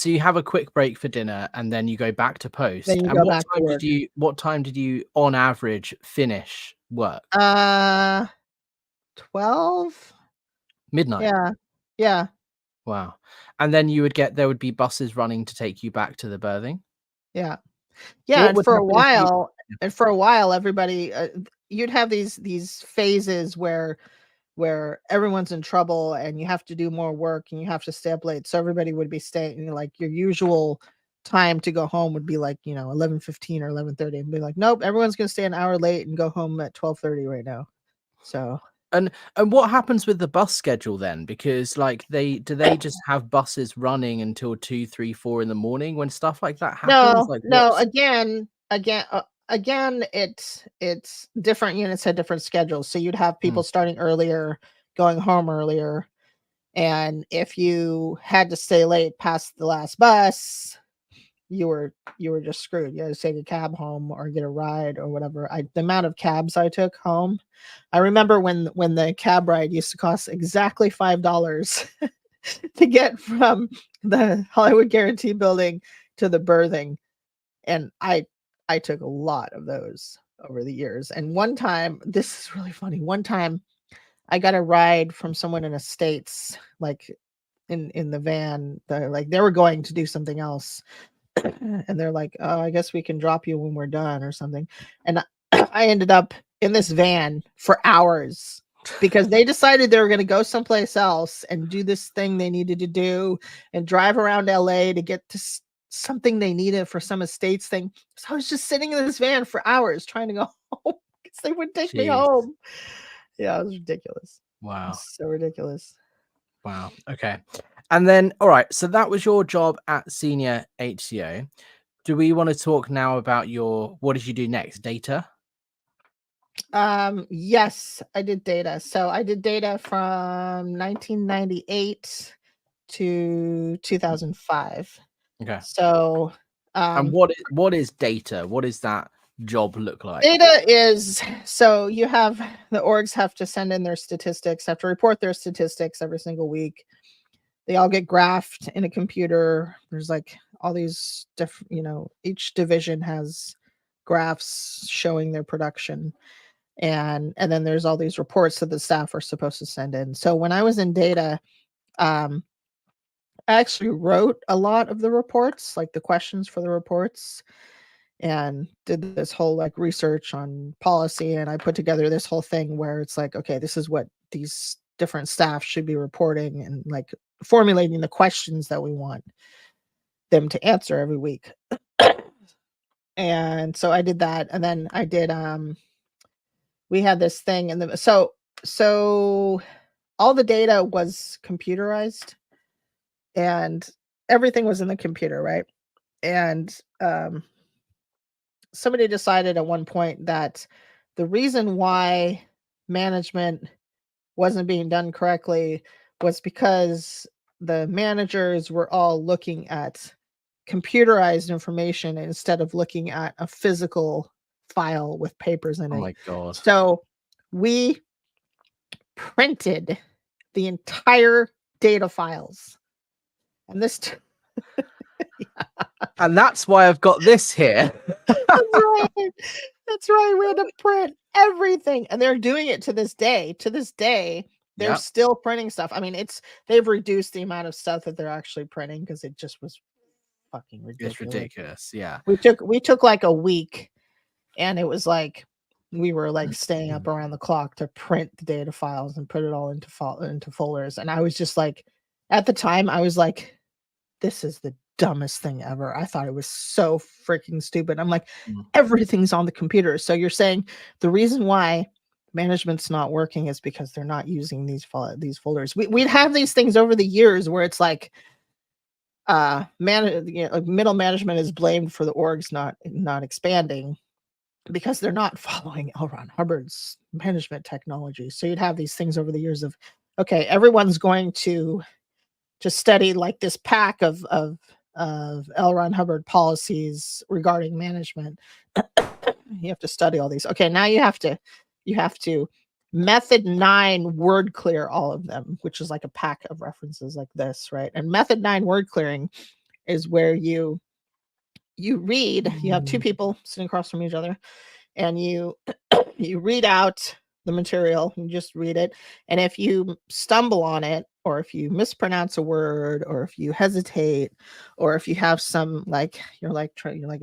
you have a quick break for dinner and then you go back to post. Then you and go back to work. what time did you on average finish work? 12 midnight. Yeah. Wow. And then there would be buses running to take you back to the berthing. Yeah. And for a while, everybody, you'd have these phases where everyone's in trouble and you have to do more work and you have to stay up late. So everybody would be staying, like your usual time to go home would be like, 11:15 or 11:30, and be like, nope, everyone's going to stay an hour late and go home at 12:30 right now. So. And what happens with the bus schedule then? Because like do they just have buses running until 2, 3, 4 in the morning when stuff like that happens? No. Again, it's different units had different schedules. So you'd have people starting earlier, going home earlier, and if you had to stay late past the last bus, you were just screwed. You had to take a cab home or get a ride or whatever. The amount of cabs I took home, I remember when the cab ride used to cost exactly $5 to get from the Hollywood Guarantee Building to the berthing, and I took a lot of those over the years. And one time, this is really funny. One time, I got a ride from someone in the States, like in the van. They were going to do something else. And they're like, oh, I guess we can drop you when we're done or something. And I ended up in this van for hours because they decided they were going to go someplace else and do this thing they needed to do and drive around LA to get to something they needed for some estates thing. So I was just sitting in this van for hours trying to go home because they wouldn't take me home. Yeah, it was ridiculous. Wow. So ridiculous. Wow. Okay. And then, all right. So that was your job at Senior HCO. Do we want to talk now about what did you do next? Data? Yes, I did data. So I did data from 1998 to 2005. Okay. So, and what is data? What does that job look like? Data is, so you have the orgs have to send in their statistics, have to report their statistics every single week. They all get graphed in a computer. There's like all these different, each division has graphs showing their production. And then there's all these reports that the staff are supposed to send in. So when I was in data, I actually wrote a lot of the reports, like the questions for the reports. and did this whole like research on policy, and I put together this whole thing where it's like, okay, this is what these different staff should be reporting, and like formulating the questions that we want them to answer every week. And so I did that, and then I did we had this thing, and so all the data was computerized, and everything was in the computer, right? And somebody decided at one point that the reason why management wasn't being done correctly was because the managers were all looking at computerized information instead of looking at a physical file with papers in Oh it. my God. So we printed the entire data files. And this And that's why I've got this here. That's right. That's right. We had to print everything. And they're doing it to this day. To this day, they're still printing stuff. I mean, they've reduced the amount of stuff that they're actually printing because it just was fucking ridiculous. It's ridiculous. Yeah. We took like a week, and it was like we were like staying up around the clock to print the data files and put it all into folders. And I was just like, at the time, I was like, this is the dumbest thing ever. I thought it was so freaking stupid. I'm like, everything's on the computer. So you're saying the reason why management's not working is because they're not using these folders. We'd have these things over the years where it's like middle management is blamed for the orgs not expanding because they're not following L. Ron Hubbard's management technology. So you'd have these things over the years of, okay, everyone's going to study like this pack of L. Ron Hubbard policies regarding management. You have to study all these. Okay, now you have to method 9 word clear all of them, which is like a pack of references like this, right? And method 9 word clearing is where you read, you have two people sitting across from each other, and you read out the material, you just read it, and if you stumble on it, or if you mispronounce a word, or if you hesitate, or if you have some like you're like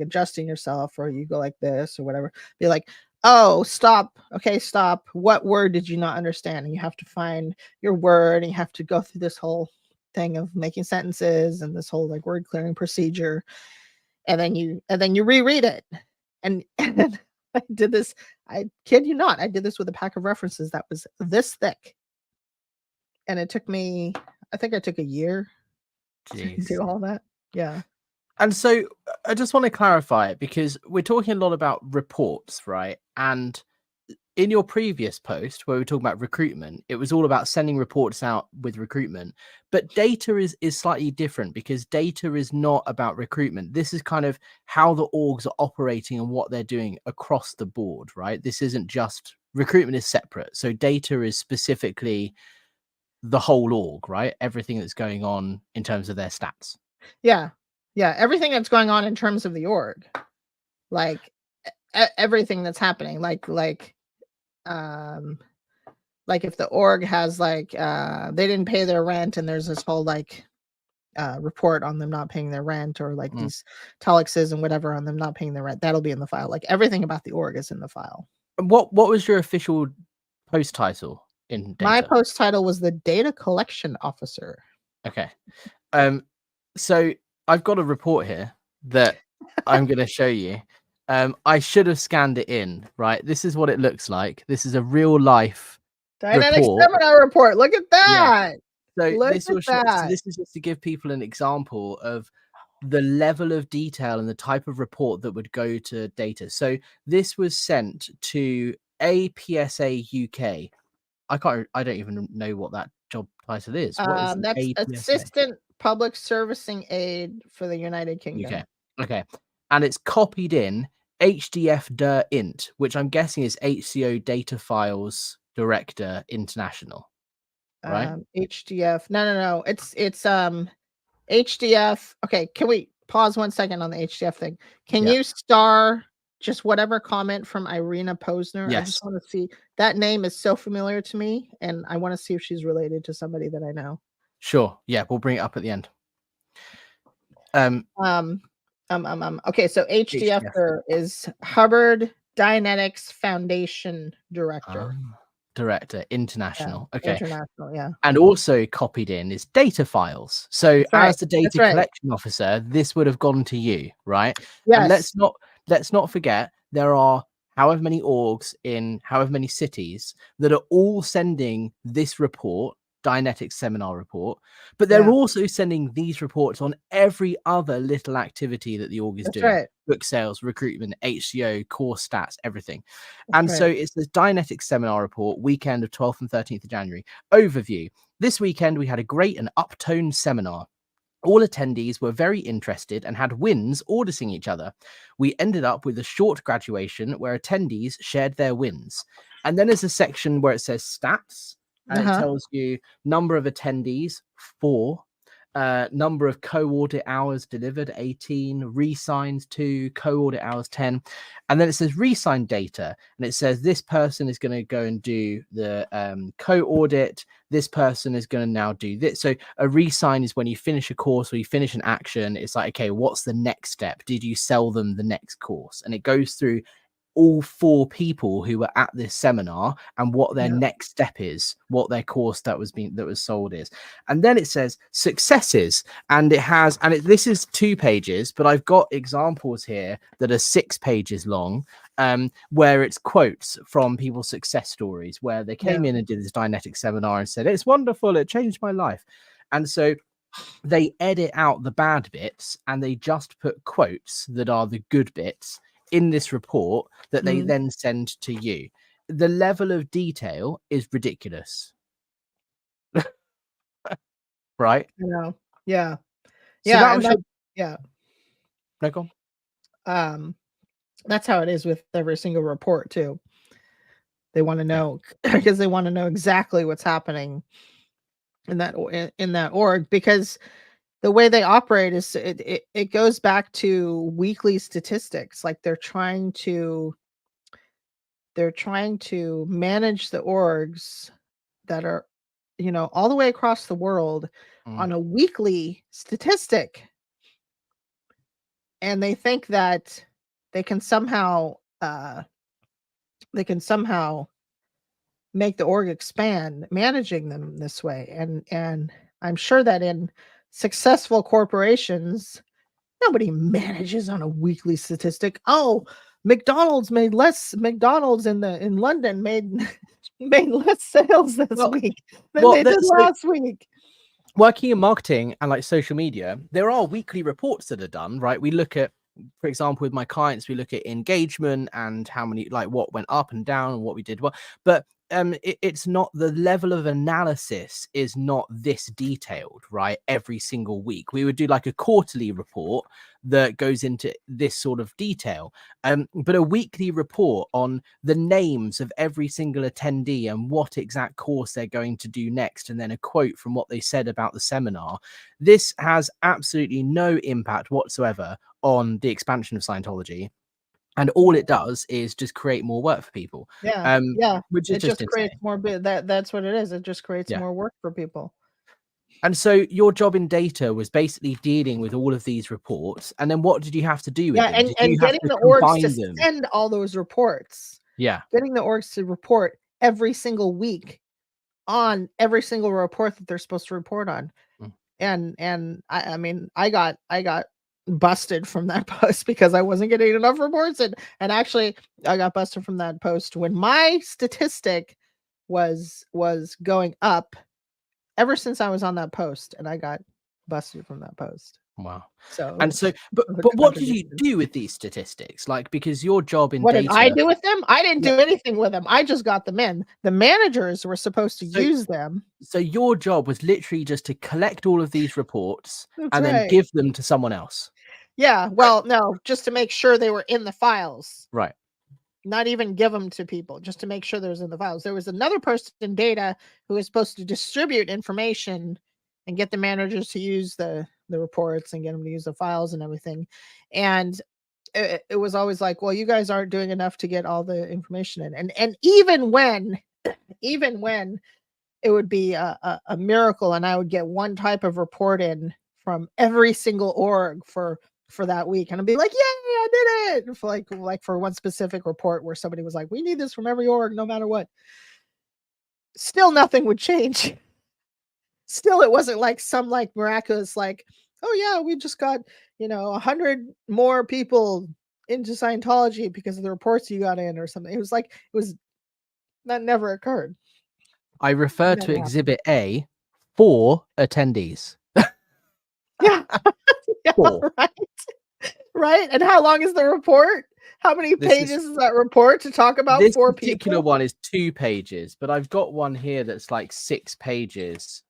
adjusting yourself, or you go like this or whatever, be like, oh, stop, okay, stop, what word did you not understand? And you have to find your word, and you have to go through this whole thing of making sentences and this whole like word clearing procedure, and then you reread it. And I did this, I kid you not, I did this with a pack of references that was this thick. And it took me, I think I took a year to do all that. Yeah. And so I just want to clarify it, because we're talking a lot about reports, right? And in your previous post where we were talking about recruitment, it was all about sending reports out with recruitment. But data is slightly different, because data is not about recruitment. This is kind of how the orgs are operating and what they're doing across the board, right? This isn't just recruitment is separate. So data is specifically the whole org, right? Everything that's going on in terms of their stats. Yeah. Yeah. Everything that's going on in terms of the org, like everything that's happening, like if the org has like they didn't pay their rent, and there's this whole like report on them not paying their rent, or like these telexes and whatever on them not paying their rent, that'll be in the file. Like everything about the org is in the file. What was your official post title in data? My post title was the data collection officer. Okay. So I've got a report here that I'm going to show you. I should have scanned it in, right? This is what it looks like. This is a real life dynamic seminar report. Look at that. Yeah. So this is just to give people an example of the level of detail and the type of report that would go to data. So this was sent to APSA UK. I don't even know what that job title is. What is that's APSA? Assistant Public Servicing Aid for the United Kingdom. Okay. And it's copied in HDF der int, which I'm guessing is HCO Data Files Director International, right? HDF. No. It's HDF. Okay, can we pause 1 second on the HDF thing? Can you star just whatever comment from Irina Posner? Yes. I just want to see, that name is so familiar to me, and I want to see if she's related to somebody that I know. Sure. Yeah, we'll bring it up at the end. Okay, so HDF is Hubbard Dianetics Foundation Director. Director, international. Okay. International, yeah. And also copied in is data files. So as the data collection officer, this would have gone to you, right? And Yes. let's not forget there are however many orgs in however many cities that are all sending this report, Dianetics seminar report, but they're also sending these reports on every other little activity that the org is doing. Right. Book sales, recruitment, HCO, course stats, everything. So it's the Dianetics seminar report, weekend of 12th and 13th of January. Overview. This weekend, we had a great and uptoned seminar. All attendees were very interested and had wins auditing each other. We ended up with a short graduation where attendees shared their wins. And then there's a section where it says stats, and it tells you number of attendees, 4, number of co-audit hours delivered, 18, re-signs 2, co-audit hours 10. And then it says re-sign data, and it says this person is going to go and do the co-audit. This person is going to now do this. So a re-sign is when you finish a course or you finish an action. It's like, okay, what's the next step? Did you sell them the next course? And it goes through all 4 people who were at this seminar and what their next step is, what their course that was sold is. And then it says successes, and this is 2 pages, but I've got examples here that are 6 pages long, where it's quotes from people's success stories where they came in and did this Dianetics seminar and said, it's wonderful, it changed my life. And so they edit out the bad bits and they just put quotes that are the good bits in this report that they then send to you. The level of detail is ridiculous. Right? I know. Yeah. So No, go on. That's how it is with every single report too. They want to know because they want to know exactly what's happening in that org, because the way they operate is it goes back to weekly statistics. Like they're trying to manage the orgs that are, all the way across the world on a weekly statistic. And they think that they can somehow make the org expand managing them this way. And I'm sure that in successful corporations, nobody manages on a weekly statistic. Oh, McDonald's in London made less sales this week than they did last week. Working in marketing and like social media, there are weekly reports that are done, right? We look at, for example, with my clients, we look at engagement and how many, like what went up and down and what we did well. But it's not, the level of analysis is not this detailed, right? Every single week we would do like a quarterly report that goes into this sort of detail, but a weekly report on the names of every single attendee and what exact course they're going to do next, and then a quote from what they said about the seminar. This has absolutely no impact whatsoever on the expansion of Scientology. And all it does is just create more work for people. Which is it just creates more. That's what it is. It just creates more work for people. And so your job in data was basically dealing with all of these reports. And then what did you have to do with them? And getting the orgs to send all those reports. Getting the orgs to report every single week on every single report that they're supposed to report on. And I mean, I got busted from that post because I wasn't getting enough reports, and actually I got busted from that post when my statistic was going up ever since I was on that post, and I got busted from that post. Wow. So but what did you do with these statistics? Like, because your job in data, did I do with them? I didn't do anything with them. I just got them in. The managers were supposed to use them. So your job was literally just to collect all of these reports and then give them to someone else. Yeah. Well, no, just to make sure they were in the files. Right. Not even give them to people, just to make sure there's in the files. There was another person in data who was supposed to distribute information and get the managers to use the reports and get them to use the files and everything. And it was always like, well, you guys aren't doing enough to get all the information in. And even when it would be a miracle and I would get one type of report in from every single org for for that week, and I'd be like, "Yay, I did it!" For like for one specific report where somebody was like, "We need this from every org, no matter what." Still, nothing would change. Still, it wasn't like some like miraculous like, "Oh yeah, we just got 100 more people into Scientology because of the reports you got in," or something. It was like that never occurred. I refer to Never happened. Exhibit A, 4 attendees. Yeah, yeah, 4. right. Right? And how long is the report? How many pages is that report to talk about This 4 particular people? one is 2 pages, but I've got one here that's like 6 pages.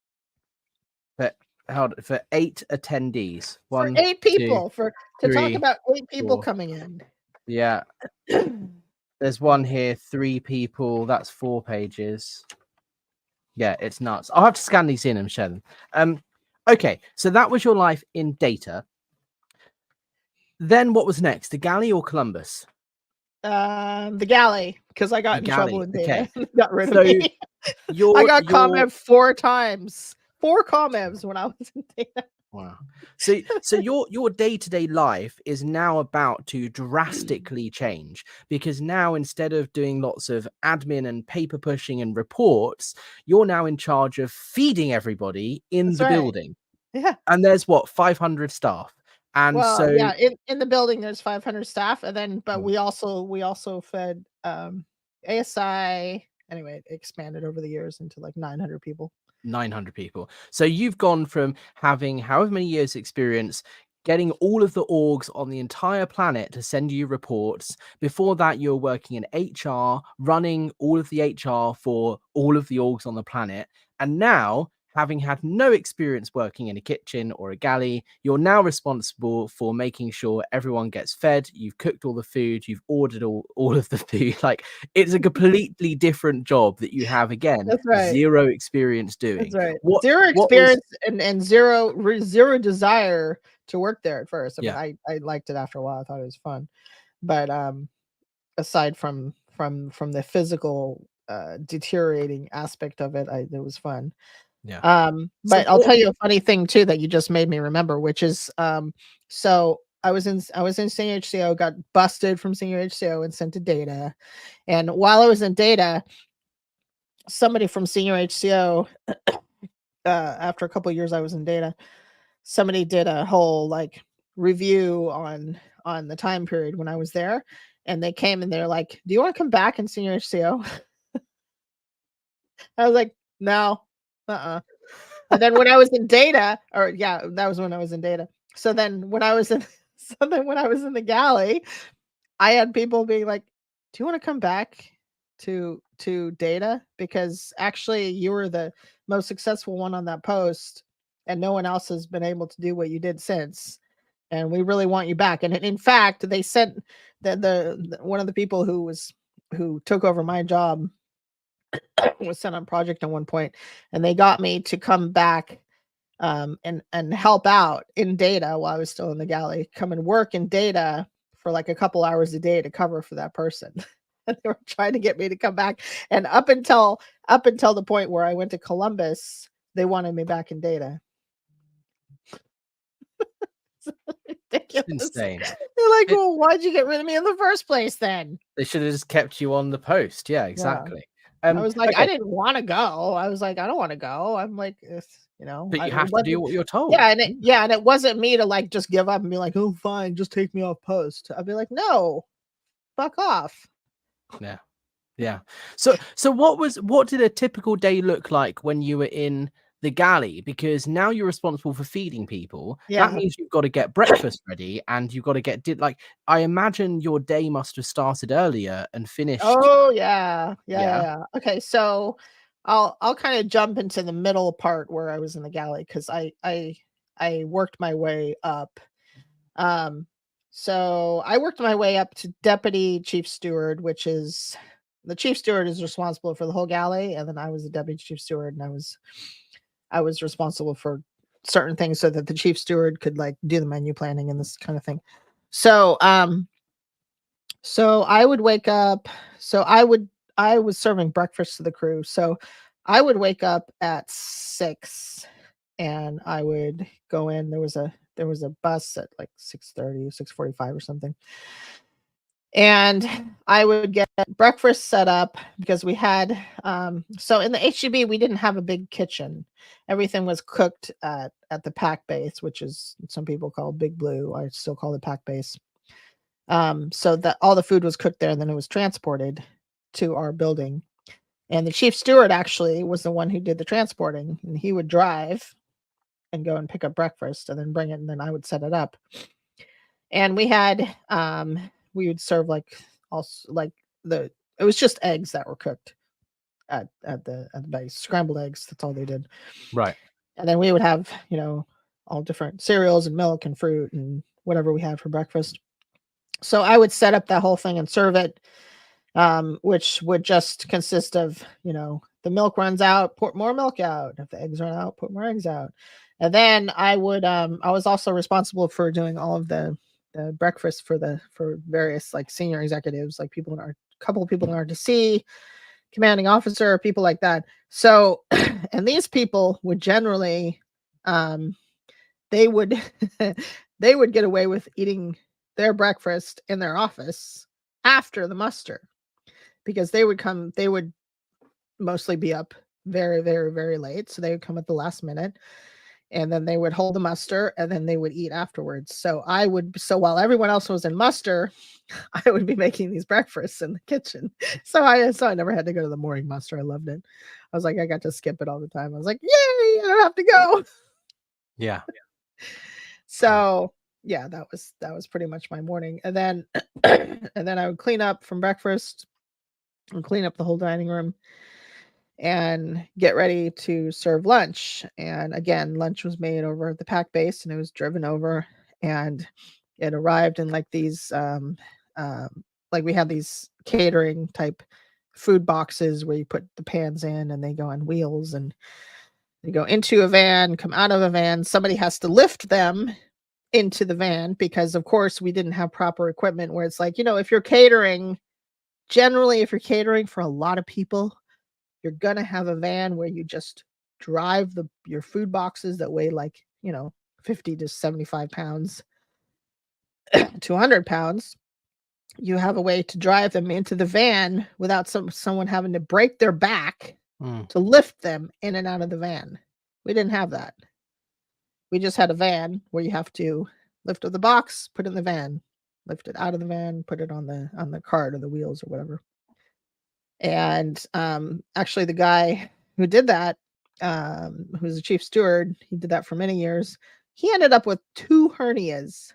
For 8 attendees. For 1, 8 2, people, to talk 3, about 8 people 4. coming in. Yeah. There's one here, 3 people. That's 4 pages. Yeah, it's nuts. I'll have to scan these in and share them. Okay, so that was your life in data. Then what was next? The galley or Columbus? The galley, because I got in trouble in data. Okay. Got rid So of me. I got comment 4 times. 4 comments when I was in data. Wow. So your day-to-day life is now about to drastically change, because now instead of doing lots of admin and paper pushing and reports, you're now in charge of feeding everybody in That's the right. building. Yeah. And there's what, 500 staff. And Well, so yeah, in the building there's 500 staff, and then but we also fed ASI. Anyway, it expanded over the years into like 900 people. 900 people. So you've gone from having however many years experience, getting all of the orgs on the entire planet to send you reports. Before that, you're working in HR, running all of the HR for all of the orgs on the planet. And now, having had no experience working in a kitchen or a galley, you're now responsible for making sure everyone gets fed. You've cooked all the food, you've ordered all of the food. Like, it's a completely different job that you have, again, That's right. zero experience doing. That's right. What 0 what was experience and zero desire to work there at first. I mean, Yeah. I liked it after a while. I thought it was fun. But aside from the physical deteriorating aspect of it, it was fun. Yeah. So But I'll tell you a funny thing too that you just made me remember, which is so I was in senior HCO, got busted from senior HCO and sent to data. And while I was in data, somebody from senior HCO, after a couple of years I was in data, somebody did a whole like review on the time period when I was there, and they came and they're like, "Do you want to come back in senior HCO?" I was like, "No, And then when I was in data, or yeah, that was when I was in data. So then when I was in, when I was in the galley, I had people being like, "Do you want to come back to data? Because actually, you were the most successful one on that post, and no one else has been able to do what you did since. And we really want you back." And in fact, they sent the one of the people who took over my job was sent on project at one point, and they got me to come back and help out in data while I was still in the galley, come and work in data for like a couple hours a day to cover for that person. And they were trying to get me to come back. And up until the point where I went to Columbus, they wanted me back in data. Ridiculous. insane. They're like, "Well, why'd you get rid of me in the first place then?" They should have just kept you on the post. Yeah, exactly. I was like, I Okay, didn't want to go. I was like, I don't want to go. I'm like, but you it have to do wasn't. what you're told. Yeah, and it wasn't me to like just give up and be like, "Oh, fine, just take me off post." I'd be like, "No, fuck off." Yeah. Yeah. So what did a typical day look like when you were in the galley? Because now you're responsible for feeding people. That Yeah. means you've got to get breakfast ready, and you've got to like, I imagine your day must have started earlier and finished. Oh yeah. Yeah. Yeah. Okay, so I'll kind of jump into the middle part where I was in the galley because I worked my way up. So I worked my way up to deputy chief steward, which is the chief steward is responsible for the whole galley, and then I was the deputy chief steward, and I was responsible for certain things so that the chief steward could like do the menu planning and this kind of thing. So so I would wake up. So I was serving breakfast to the crew. So I would wake up at 6 and I would go in. There there was a bus at like 6:30, 6:45 or something. And I would get breakfast set up because we had, so in the HGB, we didn't have a big kitchen. Everything was cooked at the pack base, which is some people call Big Blue. I still call it pack base. So that all the food was cooked there, and then it was transported to our building. And the chief steward actually was the one who did the transporting, and he would drive and go and pick up breakfast and then bring it, and then I would set it up. And we had, we would serve like also like it was just eggs that were cooked at the base, scrambled eggs. That's all they did. Right. And then we would have, all different cereals and milk and fruit and whatever we had for breakfast. So I would set up that whole thing and serve it, which would just consist of, the milk runs out, pour more milk out. If the eggs run out, put more eggs out. And then I would, I was also responsible for doing all of the breakfast for various like senior executives, like couple of people in RTC, commanding officer, people like that. So, and these people would generally, they would get away with eating their breakfast in their office after the muster, because they would mostly be up very, very, very late. So they would come at the last minute, and then they would hold the muster, and then they would eat afterwards. So while everyone else was in muster, I would be making these breakfasts in the kitchen. So I never had to go to the morning muster. I loved it. I was like, I got to skip it all the time. I was like, yay, I don't have to go. Yeah. So yeah, that was pretty much my morning. And then I would clean up from breakfast and clean up the whole dining room and get ready to serve lunch. And again, lunch was made over at the pack base, and it was driven over, and it arrived in like these like we had these catering type food boxes where you put the pans in and they go on wheels, and they go into a van, come out of a van. Somebody has to lift them into the van, because of course we didn't have proper equipment, where it's like, if you're catering, generally if you're catering for a lot of people, you're gonna have a van where you just drive your food boxes that weigh like 50 to 75 pounds to 100 pounds. You have a way to drive them into the van without someone having to break their back to lift them in and out of the van. We didn't have that. We just had a van where you have to lift up the box, put it in the van, lift it out of the van, put it on the cart or the wheels or whatever. And actually the guy who did that, who's the chief steward, he did that for many years. He ended up with 2 hernias.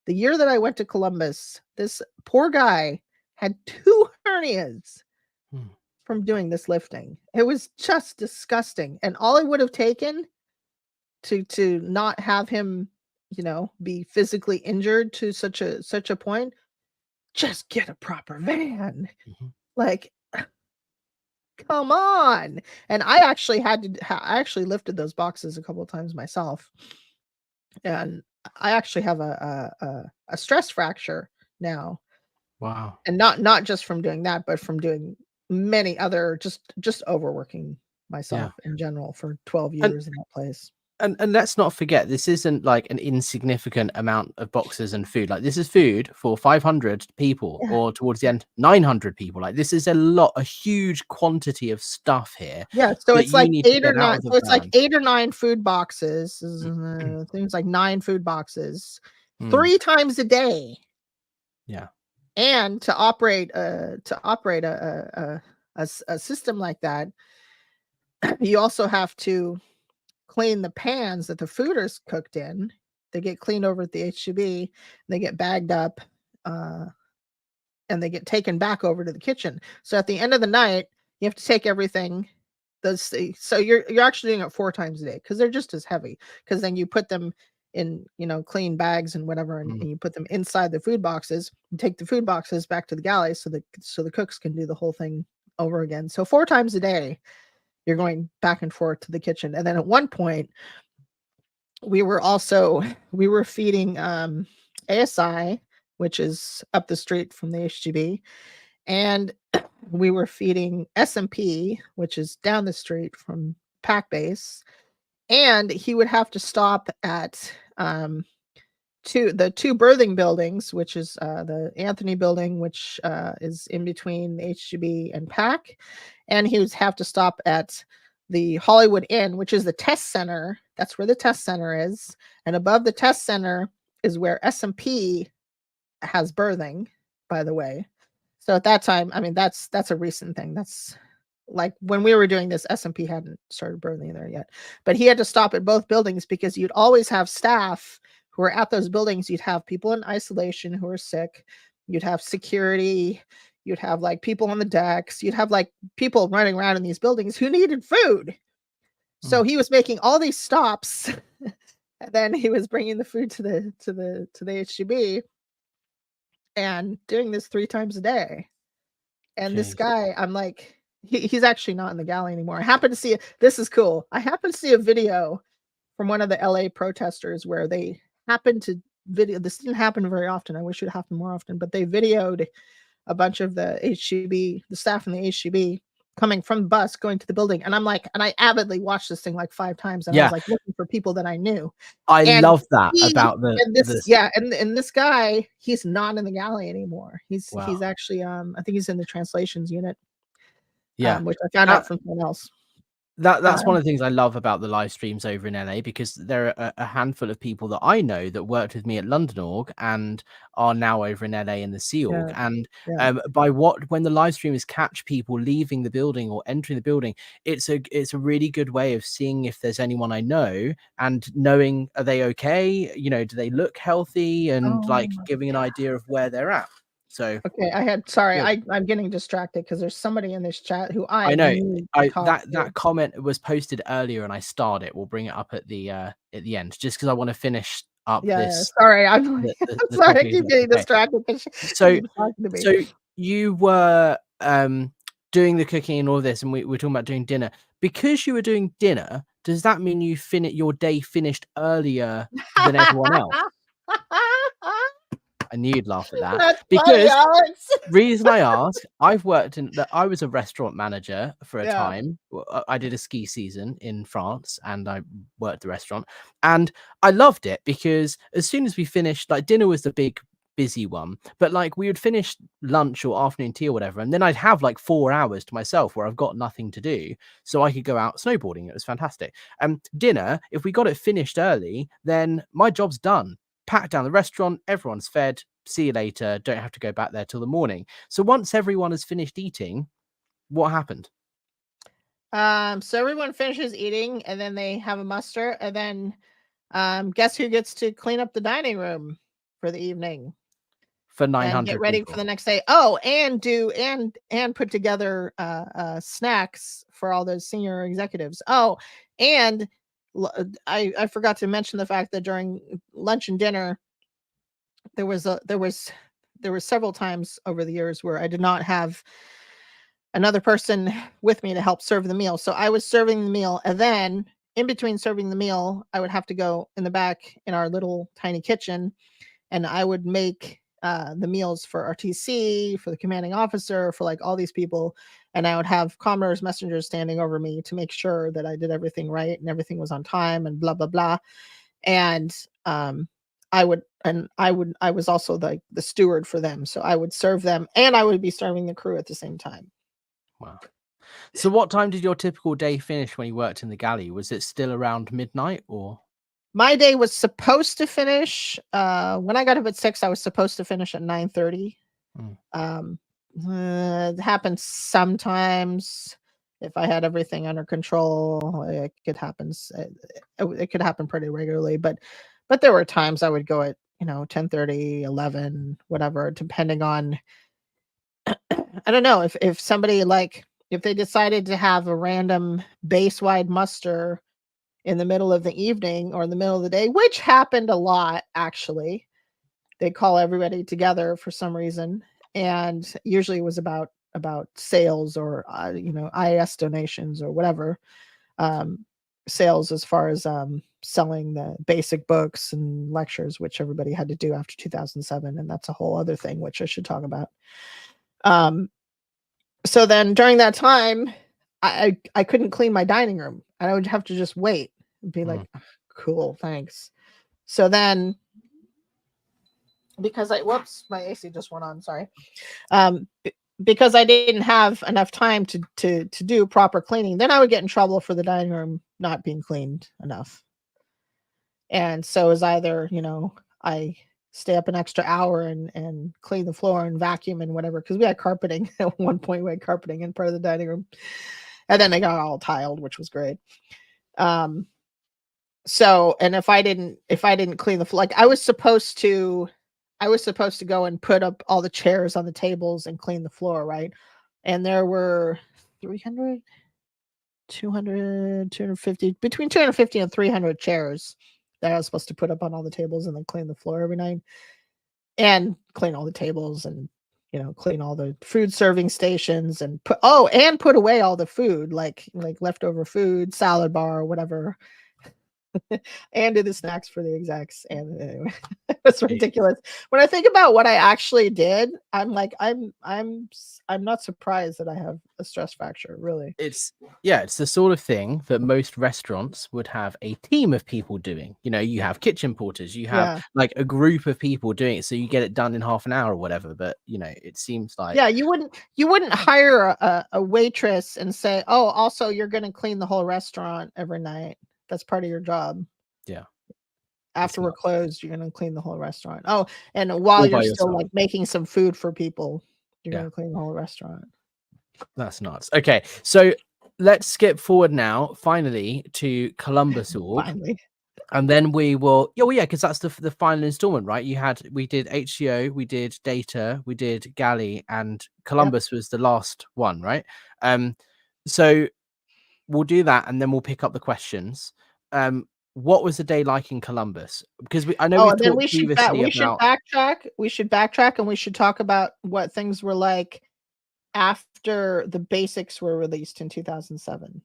The year that I went to Columbus, this poor guy had 2 hernias from doing this lifting. It was just disgusting. And all it would have taken to not have him, be physically injured to such a point, just get a proper van. Like, come on. And I actually I actually lifted those boxes a couple of times myself. And I actually have a stress fracture now. Wow. And not just from doing that, but from doing many other, just overworking myself in general for 12 years in that place. And let's not forget, this isn't like an insignificant amount of boxes and food. Like, this is food for 500 people, or towards the end 900 people. Like, this is a huge quantity of stuff here. Yeah, so it's like 8 or 9. So it's like 8 or 9 food boxes. Things like 9 food boxes 3 times a day. Yeah. And to operate a system like that, you also have to clean the pans that the food is cooked in. They get cleaned over at the HGB, they get bagged up, and they get taken back over to the kitchen. So at the end of the night, you have to take everything. So you're actually doing it 4 times a day, because they're just as heavy. Because then you put them in clean bags and whatever, and you put them inside the food boxes, and take the food boxes back to the galley so the cooks can do the whole thing over again. So 4 times a day you're going back and forth to the kitchen. And then at one point we were feeding ASI, which is up the street from the HGB, and we were feeding SMP, which is down the street from Pack Base. And he would have to stop at the two birthing buildings, which is the Anthony building, which is in between HGB and PAC, and he would have to stop at the Hollywood Inn, which is the test center. That's where the test center is, and above the test center is where S&P has birthing, by the way. So at that time, I mean, that's a recent thing. That's like when we were doing this, S&P hadn't started birthing there yet, but he had to stop at both buildings because you'd always have staff who are at those buildings. You'd have people in isolation who are sick. You'd have security. You'd have like people on the decks. You'd have like people running around in these buildings who needed food. So he was making all these stops, and then he was bringing the food to the HGB, and doing this 3 times a day. And this guy, I'm like, he's actually not in the galley anymore. I happen to see this is cool. I happen to see a video from one of the LA protesters where they happened to video. This didn't happen very often. I wish it happened more often, but they videoed a bunch of the HGB, the staff in the HGB coming from the bus going to the building. And I'm like, and I avidly watched this thing like 5 times, and I was like looking for people that I knew. I love that about and this guy, he's not in the galley anymore. He's actually I think he's in the translations unit. Which I found out from someone else. That's one of the things I love about the live streams over in LA, because there are a handful of people that I know that worked with me at London Org and are now over in LA in the Sea Org. And when the live streamers catch people leaving the building or entering the building, it's a really good way of seeing if there's anyone I know and knowing, are they okay? You know, do they look healthy, and like giving an idea of where they're at. So okay, I'm getting distracted because there's somebody in this chat who I know that comment was posted earlier and I starred it. We'll bring it up at the end, just because I want to finish up this. Sorry, I'm sorry, I keep getting distracted. So you were doing the cooking and all this, and we're talking about doing dinner. Because you were doing dinner, does that mean your day finished earlier than everyone else? I knew you'd laugh at that. That's because funny, reason I ask, I was a restaurant manager for a time. I did a ski season in France and I worked the restaurant, and I loved it because as soon as we finished, like, dinner was the big busy one, but like we would finish lunch or afternoon tea or whatever, and then I'd have like 4 hours to myself where I've got nothing to do, so I could go out snowboarding. It was fantastic. Dinner, if we got it finished early, then my job's done. Pack down the restaurant, everyone's fed, see you later, don't have to go back there till the morning. So once everyone has finished eating, what happened? So everyone finishes eating, and then they have a muster, and then guess who gets to clean up the dining room for the evening? For 900 and get ready people. for the next day. Oh, and put together snacks for all those senior executives. Oh, and I forgot to mention the fact that during lunch and dinner, there were several times over the years where I did not have another person with me to help serve the meal. So I was serving the meal, and then in between serving the meal, I would have to go in the back in our little tiny kitchen, and I would make the meals for RTC, for the commanding officer, for like all these people. And I would have commoner's messengers standing over me to make sure that I did everything right and everything was on time and blah, blah, blah. And I was also the steward for them. So I would serve them, and I would be serving the crew at the same time. Wow. So what time did your typical day finish when you worked in the galley? Was it still around midnight, or? My day was supposed to finish when I got up at 6. I was supposed to finish at 9:30. It happens sometimes. If I had everything under control, it could happen. It could happen pretty regularly, but there were times I would go at 10:30, 11, whatever, depending on. I don't know if somebody, like, if they decided to have a random base-wide muster in the middle of the evening or in the middle of the day, which happened a lot, actually. They call everybody together for some reason, and usually it was about sales or IS donations or whatever. Sales as far as selling the basic books and lectures, which everybody had to do after 2007, and that's a whole other thing which I should talk about. So then during that time, I couldn't clean my dining room, and I would have to just wait and be like, cool, thanks. So then because whoops, my AC just went on. Sorry. Because I didn't have enough time to do proper cleaning, then I would get in trouble for the dining room not being cleaned enough. And so it was either, I stay up an extra hour and clean the floor and vacuum and whatever, because we had carpeting at one point. We had carpeting in part of the dining room, and then they got all tiled, which was great. So, and if I didn't clean the floor, like I was supposed to go and put up all the chairs on the tables and clean the floor, right? And there were 300, 200, 250, between 250 and 300 chairs that I was supposed to put up on all the tables and then clean the floor every night and clean all the tables and, clean all the food serving stations and put away all the food, like leftover food, salad bar, whatever. And do the snacks for the execs. And anyway, it's ridiculous. When I think about what I actually did, I'm like, I'm not surprised that I have a stress fracture, really. It's the sort of thing that most restaurants would have a team of people doing. You have kitchen porters, you have like a group of people doing it, so you get it done in half an hour or whatever. But it seems like you wouldn't hire a waitress and say, oh, also you're going to clean the whole restaurant every night. That's part of your job. Yeah. After we're closed, you're going to clean the whole restaurant. Oh, and while you're still like making some food for people, you're going to clean the whole restaurant. That's nuts. Okay, so let's skip forward now, finally, to Columbus Org. Finally. And then we will, because that's the final installment, right? We did HCO, we did Data, we did Galley, and Columbus was the last one, right? So we'll do that, and then we'll pick up the questions. What was the day like in Columbus? Because I know we've talked previously about. We should backtrack. We should backtrack, and we should talk about what things were like after the basics were released in 2007.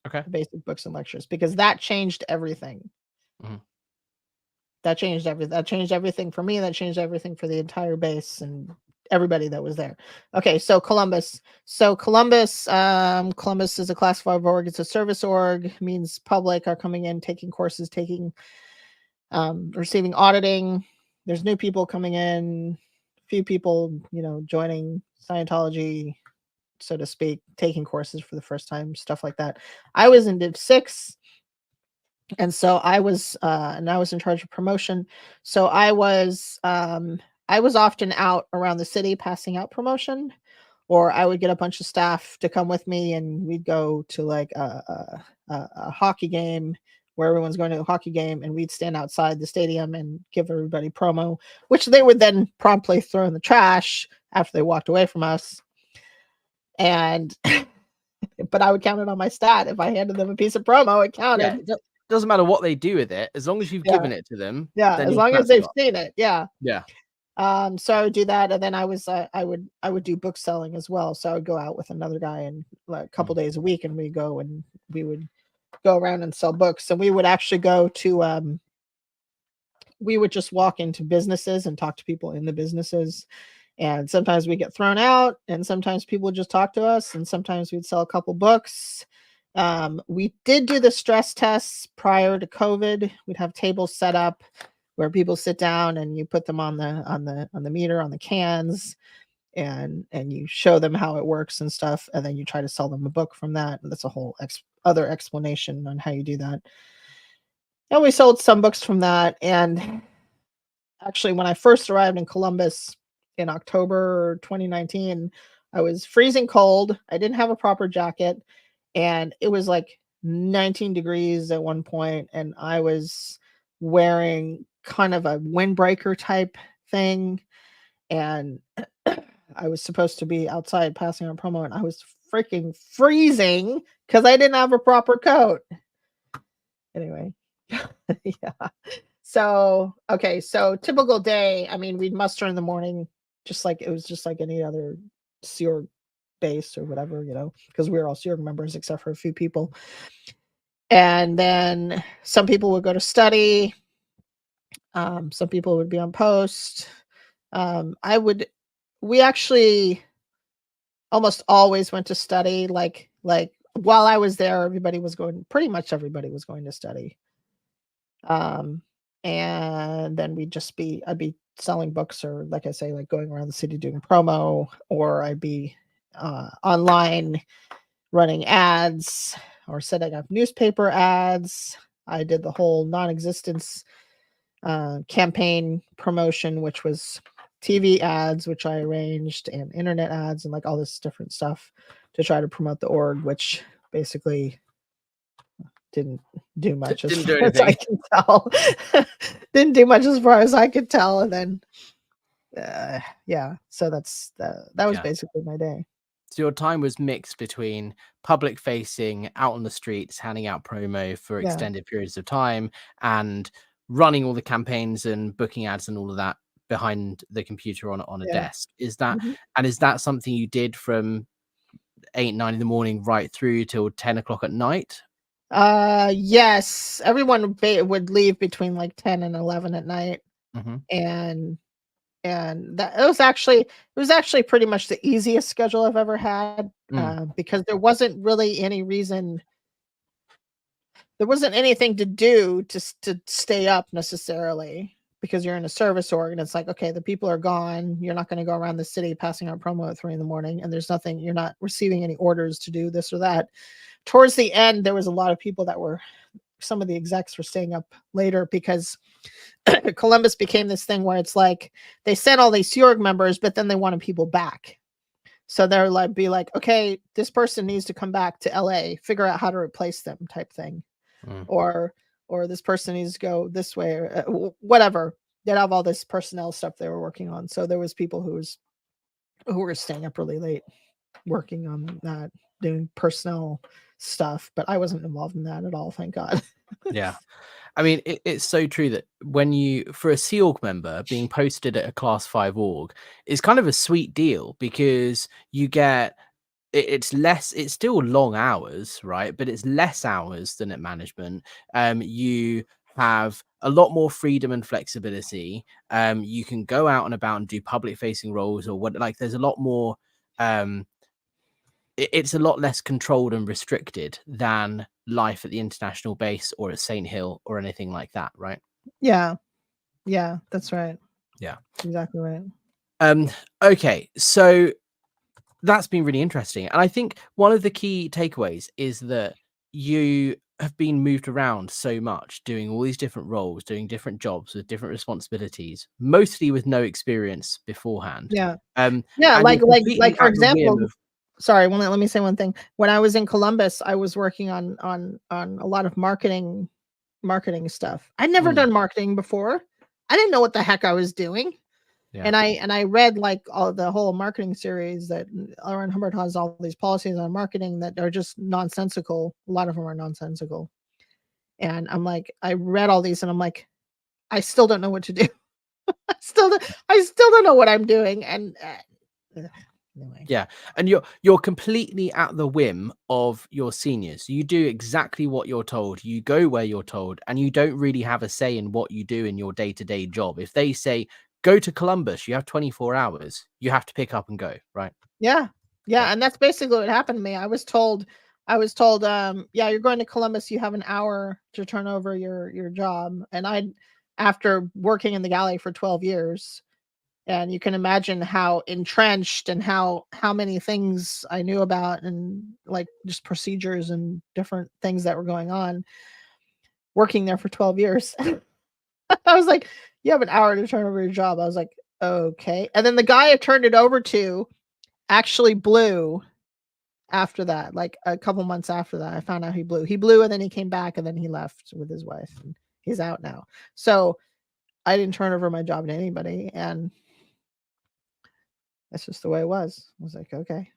Okay. The basic books and lectures, because that changed everything. Mm-hmm. That changed everything. That changed everything for me. That changed everything for the entire base and everybody that was there. Okay, so Columbus. Columbus is a Class 5 org. It's a service org. Means public are coming in, taking courses, receiving auditing. There's new people coming in, a few people, joining Scientology, so to speak, taking courses for the first time, stuff like that. I was in Div 6. And so I was in charge of promotion. So I was often out around the city passing out promotion, or I would get a bunch of staff to come with me, and we'd go to like a hockey game where everyone's going to a hockey game, and we'd stand outside the stadium and give everybody promo, which they would then promptly throw in the trash after they walked away from us. And but I would count it on my stat. If I handed them a piece of promo, it counted. Yeah. Doesn't matter what they do with it, as long as you've given it to them. Yeah, as long as they've seen it. Yeah. Yeah. So I would do that, and then I would do book selling as well. So I would go out with another guy and like a couple days a week, and we would go around and sell books. And we would actually go to we would just walk into businesses and talk to people in the businesses. And sometimes we get thrown out, and sometimes people would just talk to us, and sometimes we'd sell a couple books. We did do the stress tests prior to COVID. We'd have tables set up where people sit down, and you put them on the meter, on the cans, and you show them how it works and stuff, and then you try to sell them a book from that. And that's a whole other explanation on how you do that. And we sold some books from that. And actually, when I first arrived in Columbus in October 2019, I was freezing cold. I didn't have a proper jacket, and it was like 19 degrees at one point, and I was wearing kind of a windbreaker type thing, and I was supposed to be outside passing on promo, and I was freaking freezing because I didn't have a proper coat. Anyway, yeah. So, okay, so typical day, I mean, we'd muster in the morning, just like any other Sea Org base or whatever, because we were all Sea Org members except for a few people. And then some people would go to study. Some people would be on post. We actually almost always went to study. Like while I was there, pretty much everybody was going to study. and then I'd be selling books, or like I say, like going around the city doing promo, or I'd be online running ads or setting up newspaper ads. I did the whole non-existence campaign promotion, which was TV ads, which I arranged, and internet ads, and like all this different stuff to try to promote the org, which basically didn't do much as far as I can tell. Didn't do much as far as I could tell. And then, yeah, so that was basically my day. So your time was mixed between public facing, out on the streets, handing out promo for extended periods of time, and running all the campaigns and booking ads and all of that behind the computer on a desk. Is that and is that something you did from 8-9 in the morning right through till 10 o'clock at night? Yes, everyone would leave between like 10 and 11 at night. And that it was actually pretty much the easiest schedule I've ever had, because there wasn't really any reason. There wasn't anything to do to stay up necessarily, because you're in a service org, and it's like, okay, the people are gone. You're not going to go around the city passing out promo at 3 a.m, and there's nothing. You're not receiving any orders to do this or that. Towards the end, there was a lot of people some of the execs were staying up later, because Columbus became this thing where it's like they sent all these Sea Org members, but then they wanted people back. So they're like, be like, okay, this person needs to come back to LA, figure out how to replace them, type thing. Or this person needs to go this way, or whatever. They'd have all this personnel stuff they were working on. So there was people who were staying up really late working on that, doing personnel stuff, but I wasn't involved in that at all, thank God. Yeah. I mean, it's so true that for a Sea Org member, being posted at a Class 5 org is kind of a sweet deal, because you get, it's still long hours, right? But it's less hours than at management. You have a lot more freedom and flexibility. You can go out and about and do public facing roles, or there's a lot more, it's a lot less controlled and restricted than life at the international base or at St. Hill or anything like that, right? Yeah, that's right. Yeah, exactly right. Okay, so that's been really interesting, and I think one of the key takeaways is that you have been moved around so much, doing all these different roles, doing different jobs with different responsibilities, mostly with no experience beforehand. Yeah, and like completely for at the whim example, of sorry, let me say one thing. When I was in Columbus, I was working on a lot of marketing stuff. I'd never done marketing before. I didn't know what the heck I was doing. And I read like all the whole marketing series that Aaron Hubbard has, all these policies on marketing that are just nonsensical. A lot of them are nonsensical. And I'm like, I read all these and I'm like, I still don't know what to do. I still don't know what I'm doing. And anyway. Yeah, and you're completely at the whim of your seniors. You do exactly what you're told. You go where you're told, and you don't really have a say in what you do in your day-to-day job. If they say go to Columbus, you have 24 hours. You have to pick up and go, right? Yeah, and that's basically what happened to me. I was told, yeah, you're going to Columbus. You have an hour to turn over your job. And after working in the galley for 12 years. And you can imagine how entrenched and how many things I knew about, and like just procedures and different things that were going on working there for 12 years. I was like, you have an hour to turn over your job. I was like, okay. And then the guy I turned it over to actually blew after that. Like a couple months after that, I found out he blew, and then he came back, and then he left with his wife, and he's out now. So I didn't turn over my job to anybody, and that's just the way it was. I was like, okay.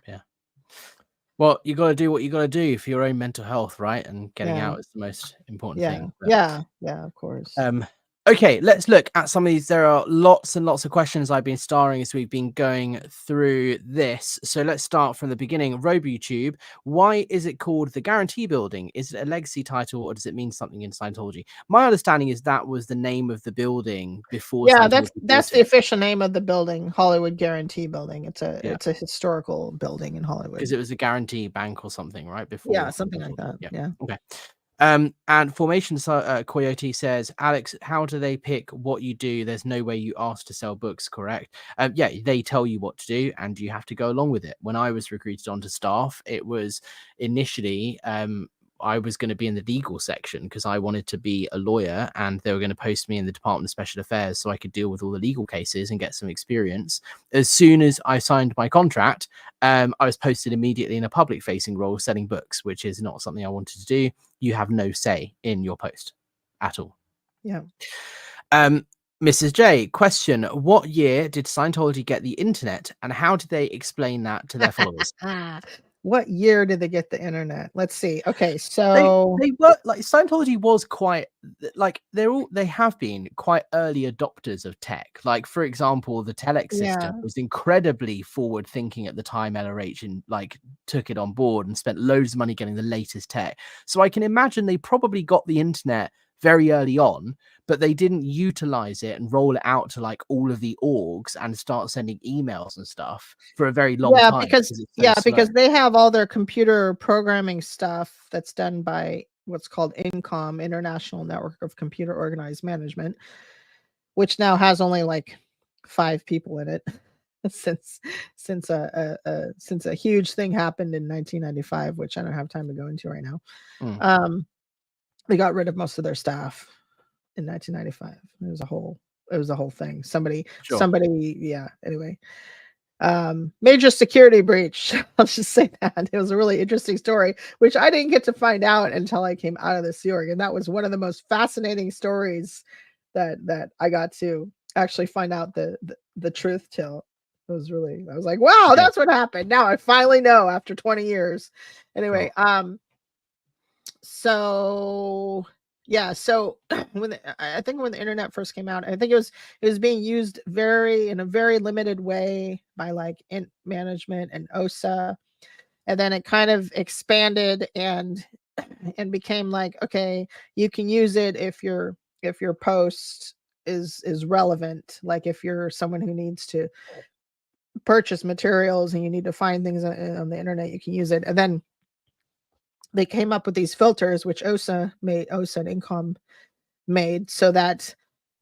Yeah. Well, you got to do what you got to do for your own mental health, right? And getting out is the most important thing. But, yeah, of course. Okay, let's look at some of these. There are lots and lots of questions I've been starring as we've been going through this. So let's start from the beginning. RoboTube, why is it called the Guarantee Building? Is it a legacy title, or does it mean something in Scientology? My understanding is that was the name of the building before. Yeah, that's the official name of the building, Hollywood Guarantee Building. It's a historical building in Hollywood. Because it was a guarantee bank or something, right? Before. Something like that. Yeah. Okay. And Formation Coyote says, Alex, how do they pick what you do? There's no way you ask to sell books, correct? Yeah, they tell you what to do and you have to go along with it. When I was recruited onto staff, it was initially I was going to be in the legal section because I wanted to be a lawyer, and they were going to post me in the Department of Special Affairs so I could deal with all the legal cases and get some experience. As soon as I signed my contract, I was posted immediately in a public facing role selling books, which is not something I wanted to do. You have no say in your post at all. Yeah. Mrs. J, question: what year did Scientology get the internet, and how did they explain that to their followers? What year did they get the internet? Let's see. Okay, so they were like, Scientology was quite like they have been quite early adopters of tech. Like, for example, the telex system was incredibly forward thinking at the time. LRH and like took it on board and spent loads of money getting the latest tech. So I can imagine they probably got the internet very early on, but they didn't utilize it and roll it out to like all of the orgs and start sending emails and stuff for a very long time. Because they have all their computer programming stuff that's done by what's called INCOM, International Network of Computer Organized Management, which now has only like 5 people in it since a huge thing happened in 1995, which I don't have time to go into right now. They got rid of most of their staff in 1995. It was a whole thing. Somebody, yeah. Anyway, major security breach. I'll just say that. It was a really interesting story, which I didn't get to find out until I came out of the Sea Org, and that was one of the most fascinating stories that I got to actually find out the truth till. It was really, I was like, wow, that's what happened. Now I finally know after 20 years. Anyway, so yeah, so I think when the internet first came out, I think it was being used in a very limited way by like management and OSA, and then it kind of expanded and became like, okay, you can use it if your post is relevant, like if you're someone who needs to purchase materials and you need to find things on the internet, you can use it. And then they came up with these filters, which OSA and INCOM made, so that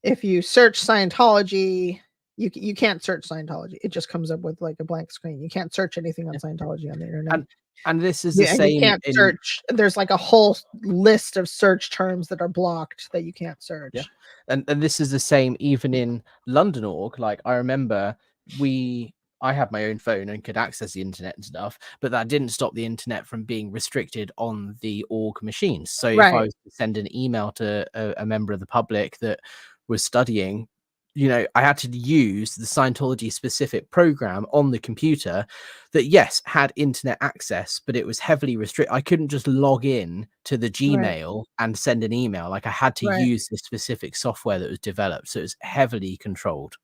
if you search Scientology, you can't search Scientology. It just comes up with like a blank screen. You can't search anything on Scientology on the internet. And this is the same. You can't search. There's like a whole list of search terms that are blocked that you can't search. Yeah. And this is the same even in London org. Like, I remember I had my own phone and could access the internet and stuff, but that didn't stop the internet from being restricted on the org machines. So if I was to send an email to a member of the public that was studying, you know, I had to use the Scientology specific program on the computer that, yes, had internet access, but it was heavily restricted. I couldn't just log in to the Gmail and send an email. Like, I had to use the specific software that was developed. So it was heavily controlled.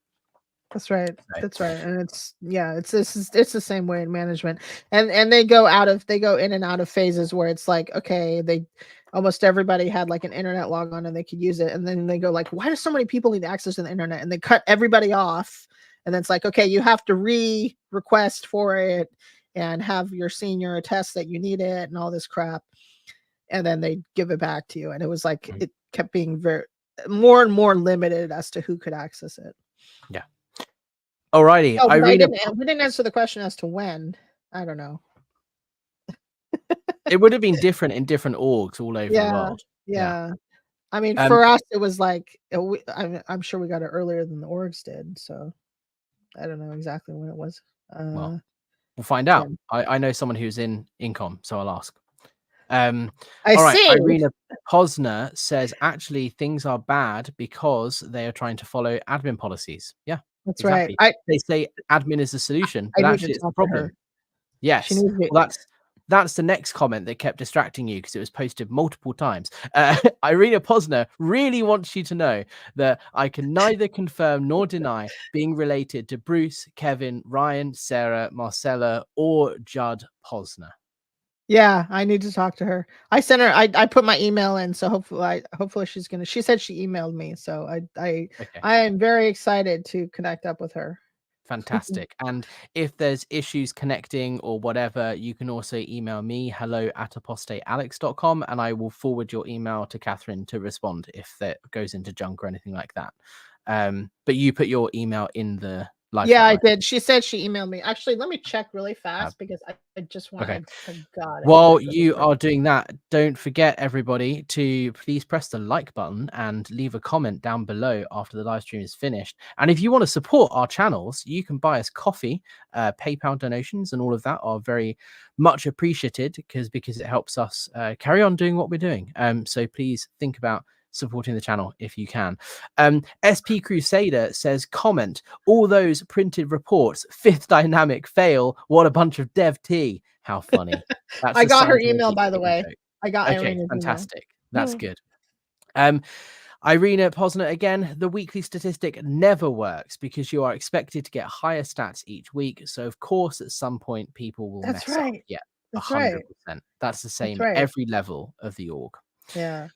That's right. That's right. And it's the same way in management. And they go in and out of phases where it's like, okay, almost everybody had like an internet log on and they could use it. And then they go like, why do so many people need access to the internet? And they cut everybody off. And then it's like, okay, you have to request for it and have your senior attest that you need it and all this crap. And then they give it back to you. And it was like, it kept being more and more limited as to who could access it. Yeah. Alrighty. We didn't answer the question as to when. I don't know. It would have been different in different orgs all over the world. Yeah. I mean, for us, it was like, I'm sure we got it earlier than the orgs did. So I don't know exactly when it was. Well, we'll find out. I know someone who's in INCOM, so I'll ask. All right. Irina Posner says, actually, things are bad because they are trying to follow admin policies. Yeah. That's exactly right. They say admin is the solution, but actually it's the problem. Yes. Well, that's the next comment that kept distracting you because it was posted multiple times. Irina Posner really wants you to know that I can neither confirm nor deny being related to Bruce, Kevin, Ryan, Sarah, Marcella, or Judd Posner. Yeah, I need to talk to her. I sent her. I put my email in, so hopefully she's gonna. She said she emailed me, so I am very excited to connect up with her. Fantastic. And if there's issues connecting or whatever, you can also email me, hello@apostatealex.com, and I will forward your email to Catherine to respond if that goes into junk or anything like that. But you put your email in the live Yeah, chat, I right? did. She said she emailed me. Actually, let me check really fast because I just want Okay. I forgot it. While you are doing that, don't forget, everybody, to please press the like button and leave a comment down below after the live stream is finished. And if you want to support our channels, you can buy us coffee. PayPal donations and all of that are very much appreciated because it helps us carry on doing what we're doing. So please think about supporting the channel if you can. SP Crusader says, comment, all those printed reports, fifth dynamic fail, what a bunch of dev tea. How funny. That's I the got her email, Scientology by the King way. joke. I got Okay, Irina's fantastic. email. That's good. Irina Posner again, the weekly statistic never works because you are expected to get higher stats each week. So of course, at some point, people will That's mess up. right. Yeah, That's 100%. right. That's the same right. every level of the org. Yeah.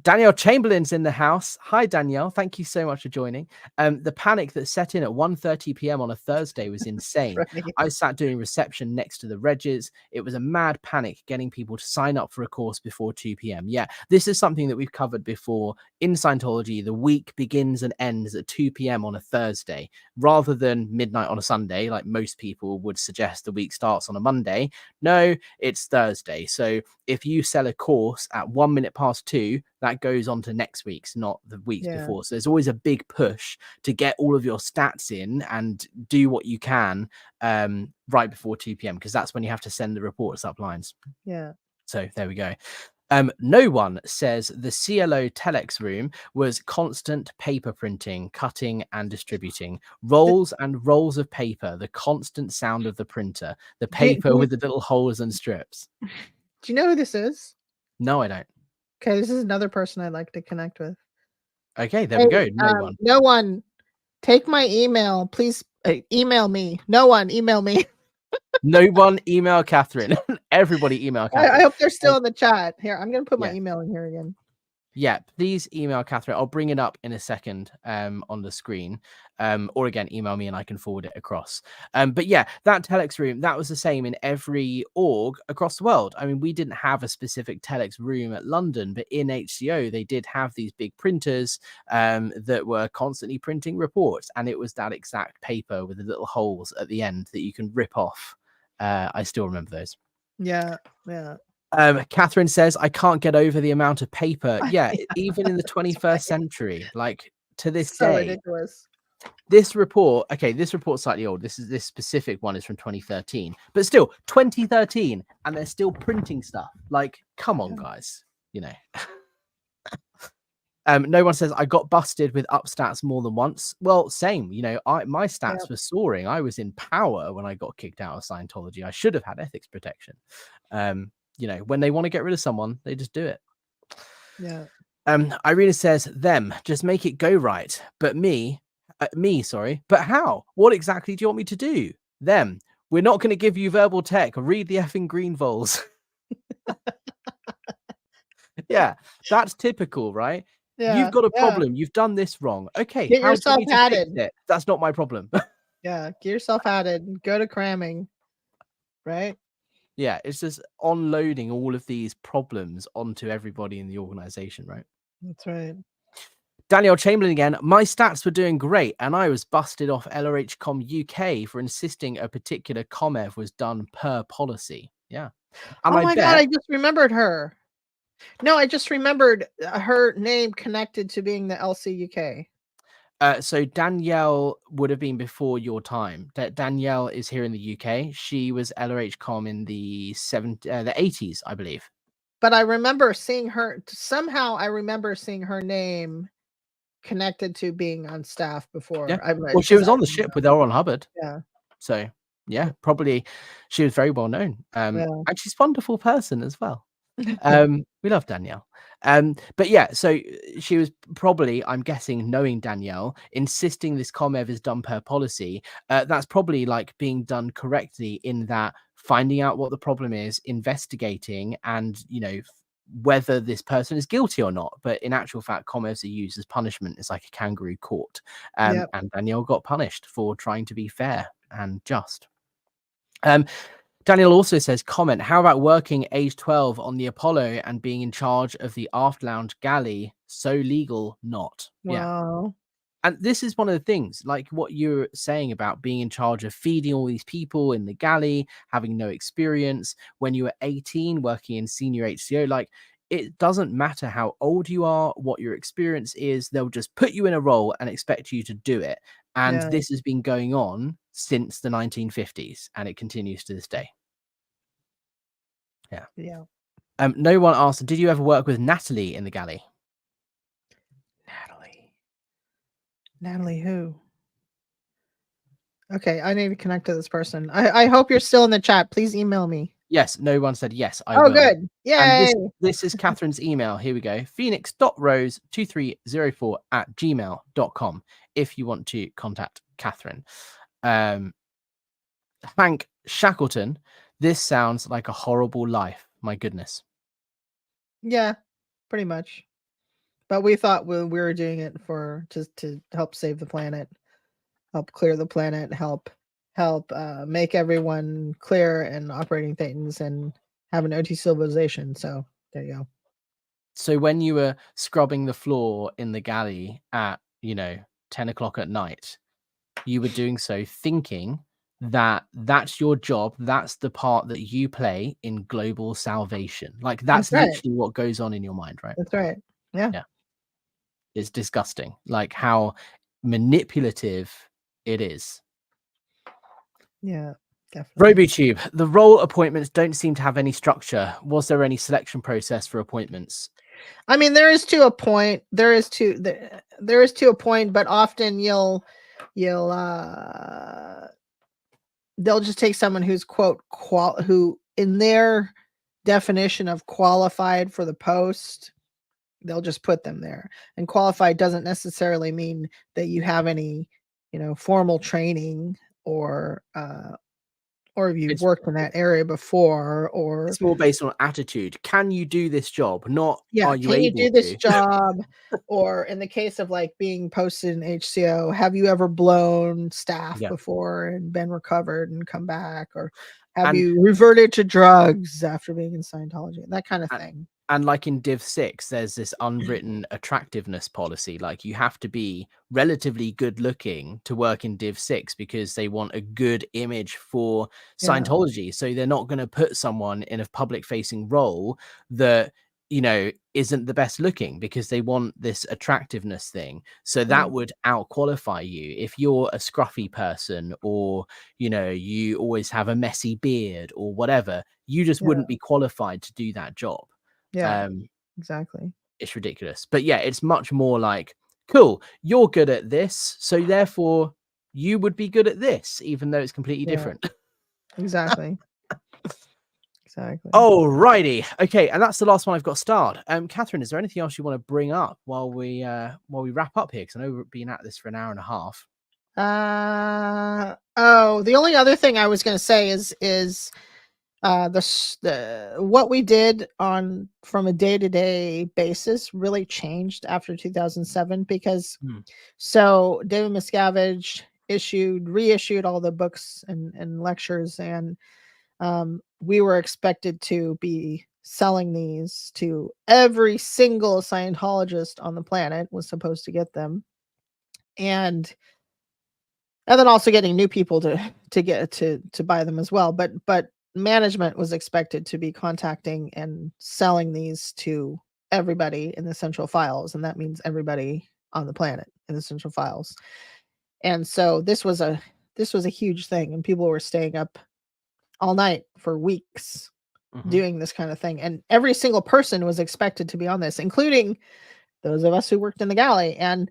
Danielle Chamberlain's in the house. Hi, Danielle. Thank you so much for joining. The panic that set in at 1:30 p.m. on a Thursday was insane. Right. I sat doing reception next to the Regis. It was a mad panic getting people to sign up for a course before 2 p.m. Yeah, this is something that we've covered before. In Scientology, the week begins and ends at 2 p.m. on a Thursday rather than midnight on a Sunday, like most people would suggest the week starts on a Monday. No, it's Thursday. So if you sell a course at 1 minute past 2, that goes on to next week's, not the weeks before. So there's always a big push to get all of your stats in and do what you can right before 2 p.m. because that's when you have to send the reports up lines. Yeah. So there we go. No one says the CLO telex room was constant paper printing, cutting and distributing, rolls and rolls of paper, the constant sound of the printer, the paper with the little holes and strips. Do you know who this is? No, I don't. Okay, this is another person I'd like to connect with. Okay, there we go. No one. No one, take my email, please. Email me. No one, email me. No one email Catherine. Everybody email Catherine. I hope they're still in the chat. Here, I'm going to put my email in here again. Yeah, please email Catherine. I'll bring it up in a second on the screen. Or again, email me and I can forward it across. But yeah, that telex room, that was the same in every org across the world. I mean, we didn't have a specific telex room at London, but in HCO, they did have these big printers that were constantly printing reports. And it was that exact paper with the little holes at the end that you can rip off. I still remember those. Yeah, yeah. Catherine says, I can't get over the amount of paper. Yeah, even in the 21st century, like to this so day. Ridiculous. This report, okay, this report's slightly old. This specific one is from 2013, but still 2013, and they're still printing stuff. Like, come on, guys, you know. No one says I got busted with up stats more than once. Well, same, you know, my stats were soaring. I was in power when I got kicked out of Scientology. I should have had ethics protection. You know, when they want to get rid of someone, they just do it. Yeah. Irina says, them, just make it go right. But sorry. But how? What exactly do you want me to do? Them, we're not going to give you verbal tech. Read the effing green vols. Yeah, that's typical, right? Yeah, you've got a problem. You've done this wrong. Okay, get how yourself do you need to fix added. it? That's not my problem. Yeah, get yourself added. Go to cramming, right? Yeah, it's just unloading all of these problems onto everybody in the organization, right? That's right. Danielle Chamberlain again. My stats were doing great, and I was busted off LRHcom UK for insisting a particular comev was done per policy. Yeah. And oh my God, I just remembered her. No, I just remembered her name connected to being the LC UK. So Danielle would have been before your time. Danielle is here in the UK. She was LRHcom in the 80s, I believe. But I remember seeing her somehow. I remember seeing her name connected to being on staff before. Yeah. Well, she was on the ship with L. Ron Hubbard. Yeah. So yeah, probably she was very well known. And she's a wonderful person as well. We love Danielle. But yeah, so she was probably, I'm guessing, knowing Danielle, insisting this comev is done per policy. That's probably like being done correctly in that finding out what the problem is, investigating, and, you know, whether this person is guilty or not. But in actual fact, commas are used as punishment. It's like a kangaroo court. And Danielle got punished for trying to be fair and just. Daniel also says, comment, how about working age 12 on the Apollo and being in charge of the aft lounge galley? So legal, not. Wow. Yeah. And this is one of the things, like what you're saying about being in charge of feeding all these people in the galley, having no experience. When you were 18, working in senior HCO, like it doesn't matter how old you are, what your experience is, they'll just put you in a role and expect you to do it. And this has been going on since the 1950s, and it continues to this day. Yeah. No one asked, did you ever work with Natalie in the galley? Natalie who? Okay, I need to connect to this person. I hope you're still in the chat. Please email me. Yes, no one said yes, I will. Good. Yay! And this is Catherine's email. Here we go. phoenix.rose2304@gmail.com if you want to contact Katherine. Hank Shackleton, this sounds like a horrible life. My goodness. Yeah, pretty much. But we thought we were doing it for just to help save the planet, help clear the planet, help make everyone clear and operating things and have an OT civilization. So there you go. So when you were scrubbing the floor in the galley at 10 o'clock at night, you were doing so thinking that that's your job, that's the part that you play in global salvation. Like that's literally what goes on in your mind, right? That's right. Yeah. It's disgusting, like how manipulative it is. Yeah, definitely. RoboTube, the role appointments don't seem to have any structure. Was there any selection process for appointments? I mean, there is to a point. There is to a point, but often they'll just take someone who's who in their definition of qualified for the post, they'll just put them there. And qualified doesn't necessarily mean that you have any, formal training or if you've worked in that area before, or it's more based on attitude. Can you do this job? Not are you can you able do this to? job? Or in the case of like being posted in HCO, have you ever blown staff before and been recovered and come back? Or have you reverted to drugs after being in Scientology? That kind of thing. And like in Div 6, there's this unwritten attractiveness policy. Like you have to be relatively good looking to work in Div 6 because they want a good image for Scientology. So they're not going to put someone in a public facing role that, isn't the best looking because they want this attractiveness thing. So that would out qualify you. If you're a scruffy person or, you always have a messy beard or whatever, you just wouldn't be qualified to do that job. Yeah, exactly. It's ridiculous. But yeah, it's much more like, cool, you're good at this, so therefore you would be good at this, even though it's completely different. Exactly. Exactly. Alrighty. Okay, and that's the last one I've got starred. Katherine, is there anything else you want to bring up while we wrap up here? Because I know we've been at this for an hour and a half. The only other thing I was going to say is what we did from a day-to-day basis really changed after 2007 because so David Miscavige reissued all the books and lectures, and we were expected to be selling these to every single Scientologist on the planet was supposed to get them, and then also getting new people to get to buy them as well, but management was expected to be contacting and selling these to everybody in the central files, and that means everybody on the planet in the central files. And so this was a huge thing, and people were staying up all night for weeks doing this kind of thing, and every single person was expected to be on this, including those of us who worked in the galley. And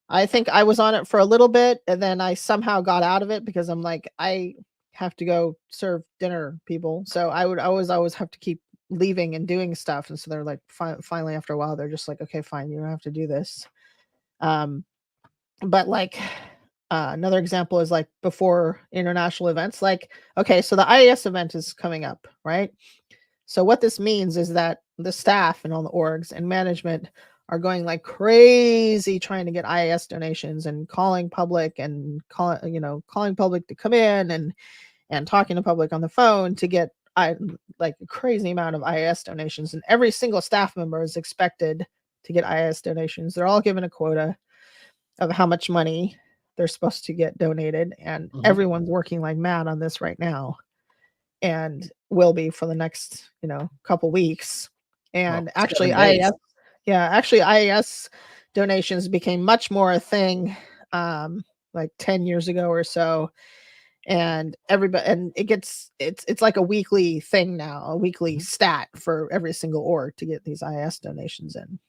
I think I was on it for a little bit, and then I somehow got out of it because I'm like, I have to go serve dinner, people. So I would always have to keep leaving and doing stuff. And so they're like, finally, after a while, they're just like, okay, fine, you don't have to do this. But like another example is like before international events, like, okay, so the IAS event is coming up, right? So what this means is that the staff and all the orgs and management are going like crazy trying to get IAS donations and calling public and calling public to come in and talking to public on the phone to get like a crazy amount of IAS donations. And every single staff member is expected to get IAS donations. They're all given a quota of how much money they're supposed to get donated, and everyone's working like mad on this right now, and will be for the next couple weeks. And actually IAS donations became much more a thing like 10 years ago or so, and everybody, and it's like a weekly thing now, a weekly stat for every single org to get these IAS donations in,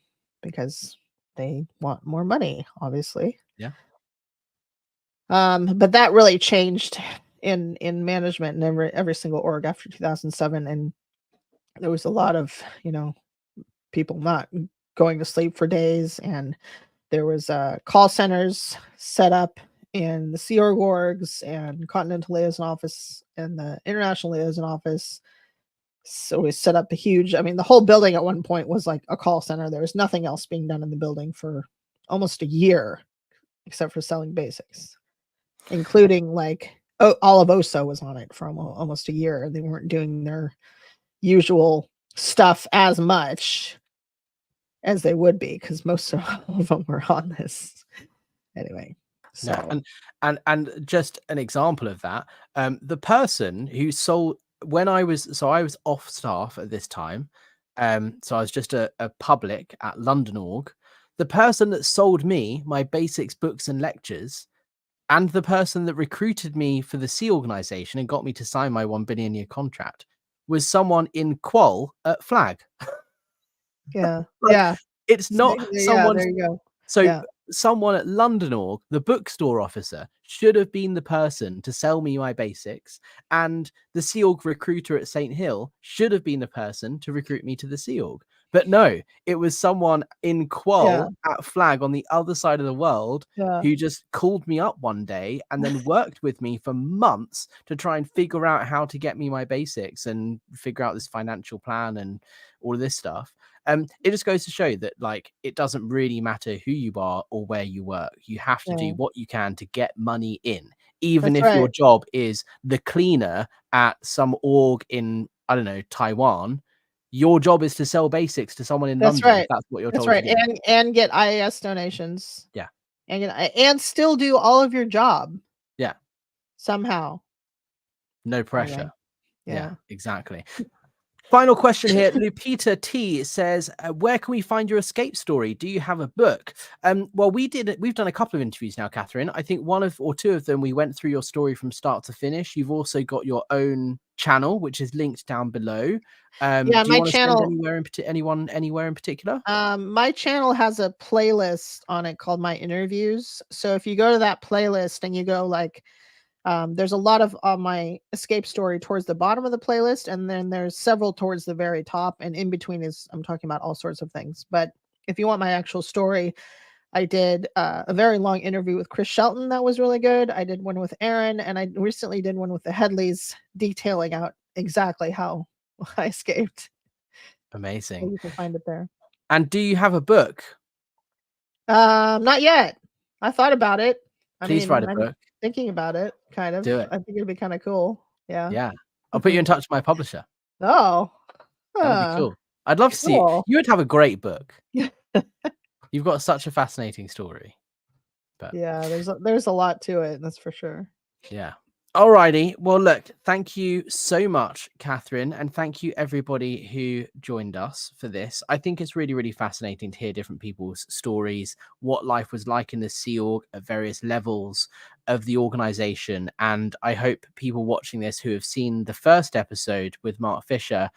because they want more money, obviously. Yeah. But that really changed in management and every single org after 2007, and there was a lot of people not going to sleep for days, and there was call centers set up in the Sea Org orgs and Continental Liaison Office and the International Liaison Office. So we set up a huge, the whole building at one point was like a call center. There was nothing else being done in the building for almost a year, except for selling basics, including like all of OSO was on it for almost a year. They weren't doing their usual stuff as much as they would be, because most of them were on this anyway. So and just an example of that, the person who sold, I was off staff at this time, so I was just a public at London org. The person that sold me my basics books and lectures, and the person that recruited me for the Sea organization and got me to sign my 1 billion year contract, was someone in Qual at Flag. Yeah. It's not someone. There you go. So someone at London org, the bookstore officer, should have been the person to sell me my basics, and the Sea Org recruiter at St. Hill should have been the person to recruit me to the Sea Org. But no, it was someone in Qual at Flag on the other side of the world who just called me up one day and then worked with me for months to try and figure out how to get me my basics and figure out this financial plan and all of this stuff. It just goes to show that, like, it doesn't really matter who you are or where you work. You have to do what you can to get money in, even if your job is the cleaner at some org in, I don't know, Taiwan. Your job is to sell basics to someone in London. If that's what you're told to do. And get IAS donations. Yeah. And still do all of your job. Yeah. Somehow. No pressure. Anyway. Yeah, exactly. Final question here. Lupita T says, where can we find your escape story? Do you have a book? Well, we've done a couple of interviews now, Katherine. I think one or two of them, we went through your story from start to finish. You've also got your own channel, which is linked down below. Do you my want to channel, send anywhere in particular? My channel has a playlist on it called My Interviews. So if you go to that playlist and you go like, there's a lot of my escape story towards the bottom of the playlist, and then there's several towards the very top, and in between I'm talking about all sorts of things. But if you want my actual story, I did a very long interview with Chris Shelton that was really good. I did one with Aaron, and I recently did one with the Headleys, detailing out exactly how I escaped. Amazing. So you can find it there. And do you have a book? Not yet. I thought about it. Please write a book. Thinking about it, kind of. Do it. I think it'd be kind of cool. Yeah. I'll put you in touch with my publisher. Oh, that'd be cool. I'd love to see it. You would have a great book. You've got such a fascinating story. But yeah, there's a lot to it, that's for sure. Yeah. Alrighty. Well, look, thank you so much, Katherine, and thank you everybody who joined us for this. I think it's really, really fascinating to hear different people's stories, what life was like in the Sea Org at various levels of the organization. And I hope people watching this who have seen the first episode with Mark Fisher,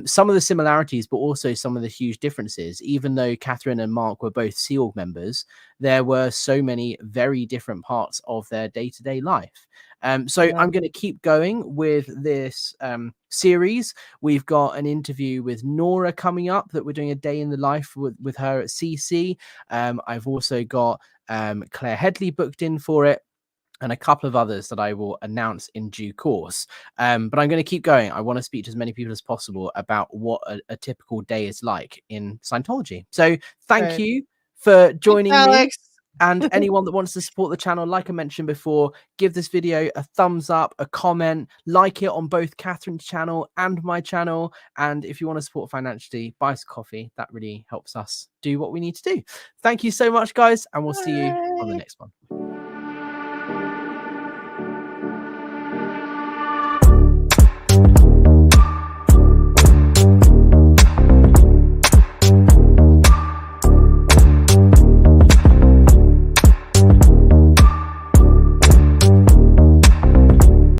some of the similarities, but also some of the huge differences. Even though Katherine and Mark were both Sea Org members, there were so many very different parts of their day-to-day life. So I'm going to keep going with this series. We've got an interview with Nora coming up that we're doing a day in the life with her at CC. I've also got Claire Headley booked in for it. and a couple of others that I will announce in due course. But I'm going to keep going. I want to speak to as many people as possible about what a typical day is like in Scientology. So thank Right. you for Thanks, joining me. Alex. And anyone that wants to support the channel, like I mentioned before, give this video a thumbs up, a comment, like it on both Catherine's channel and my channel. And if you want to support financially, buy us coffee. That really helps us do what we need to do. Thank you so much, guys. And we'll see you on the next one.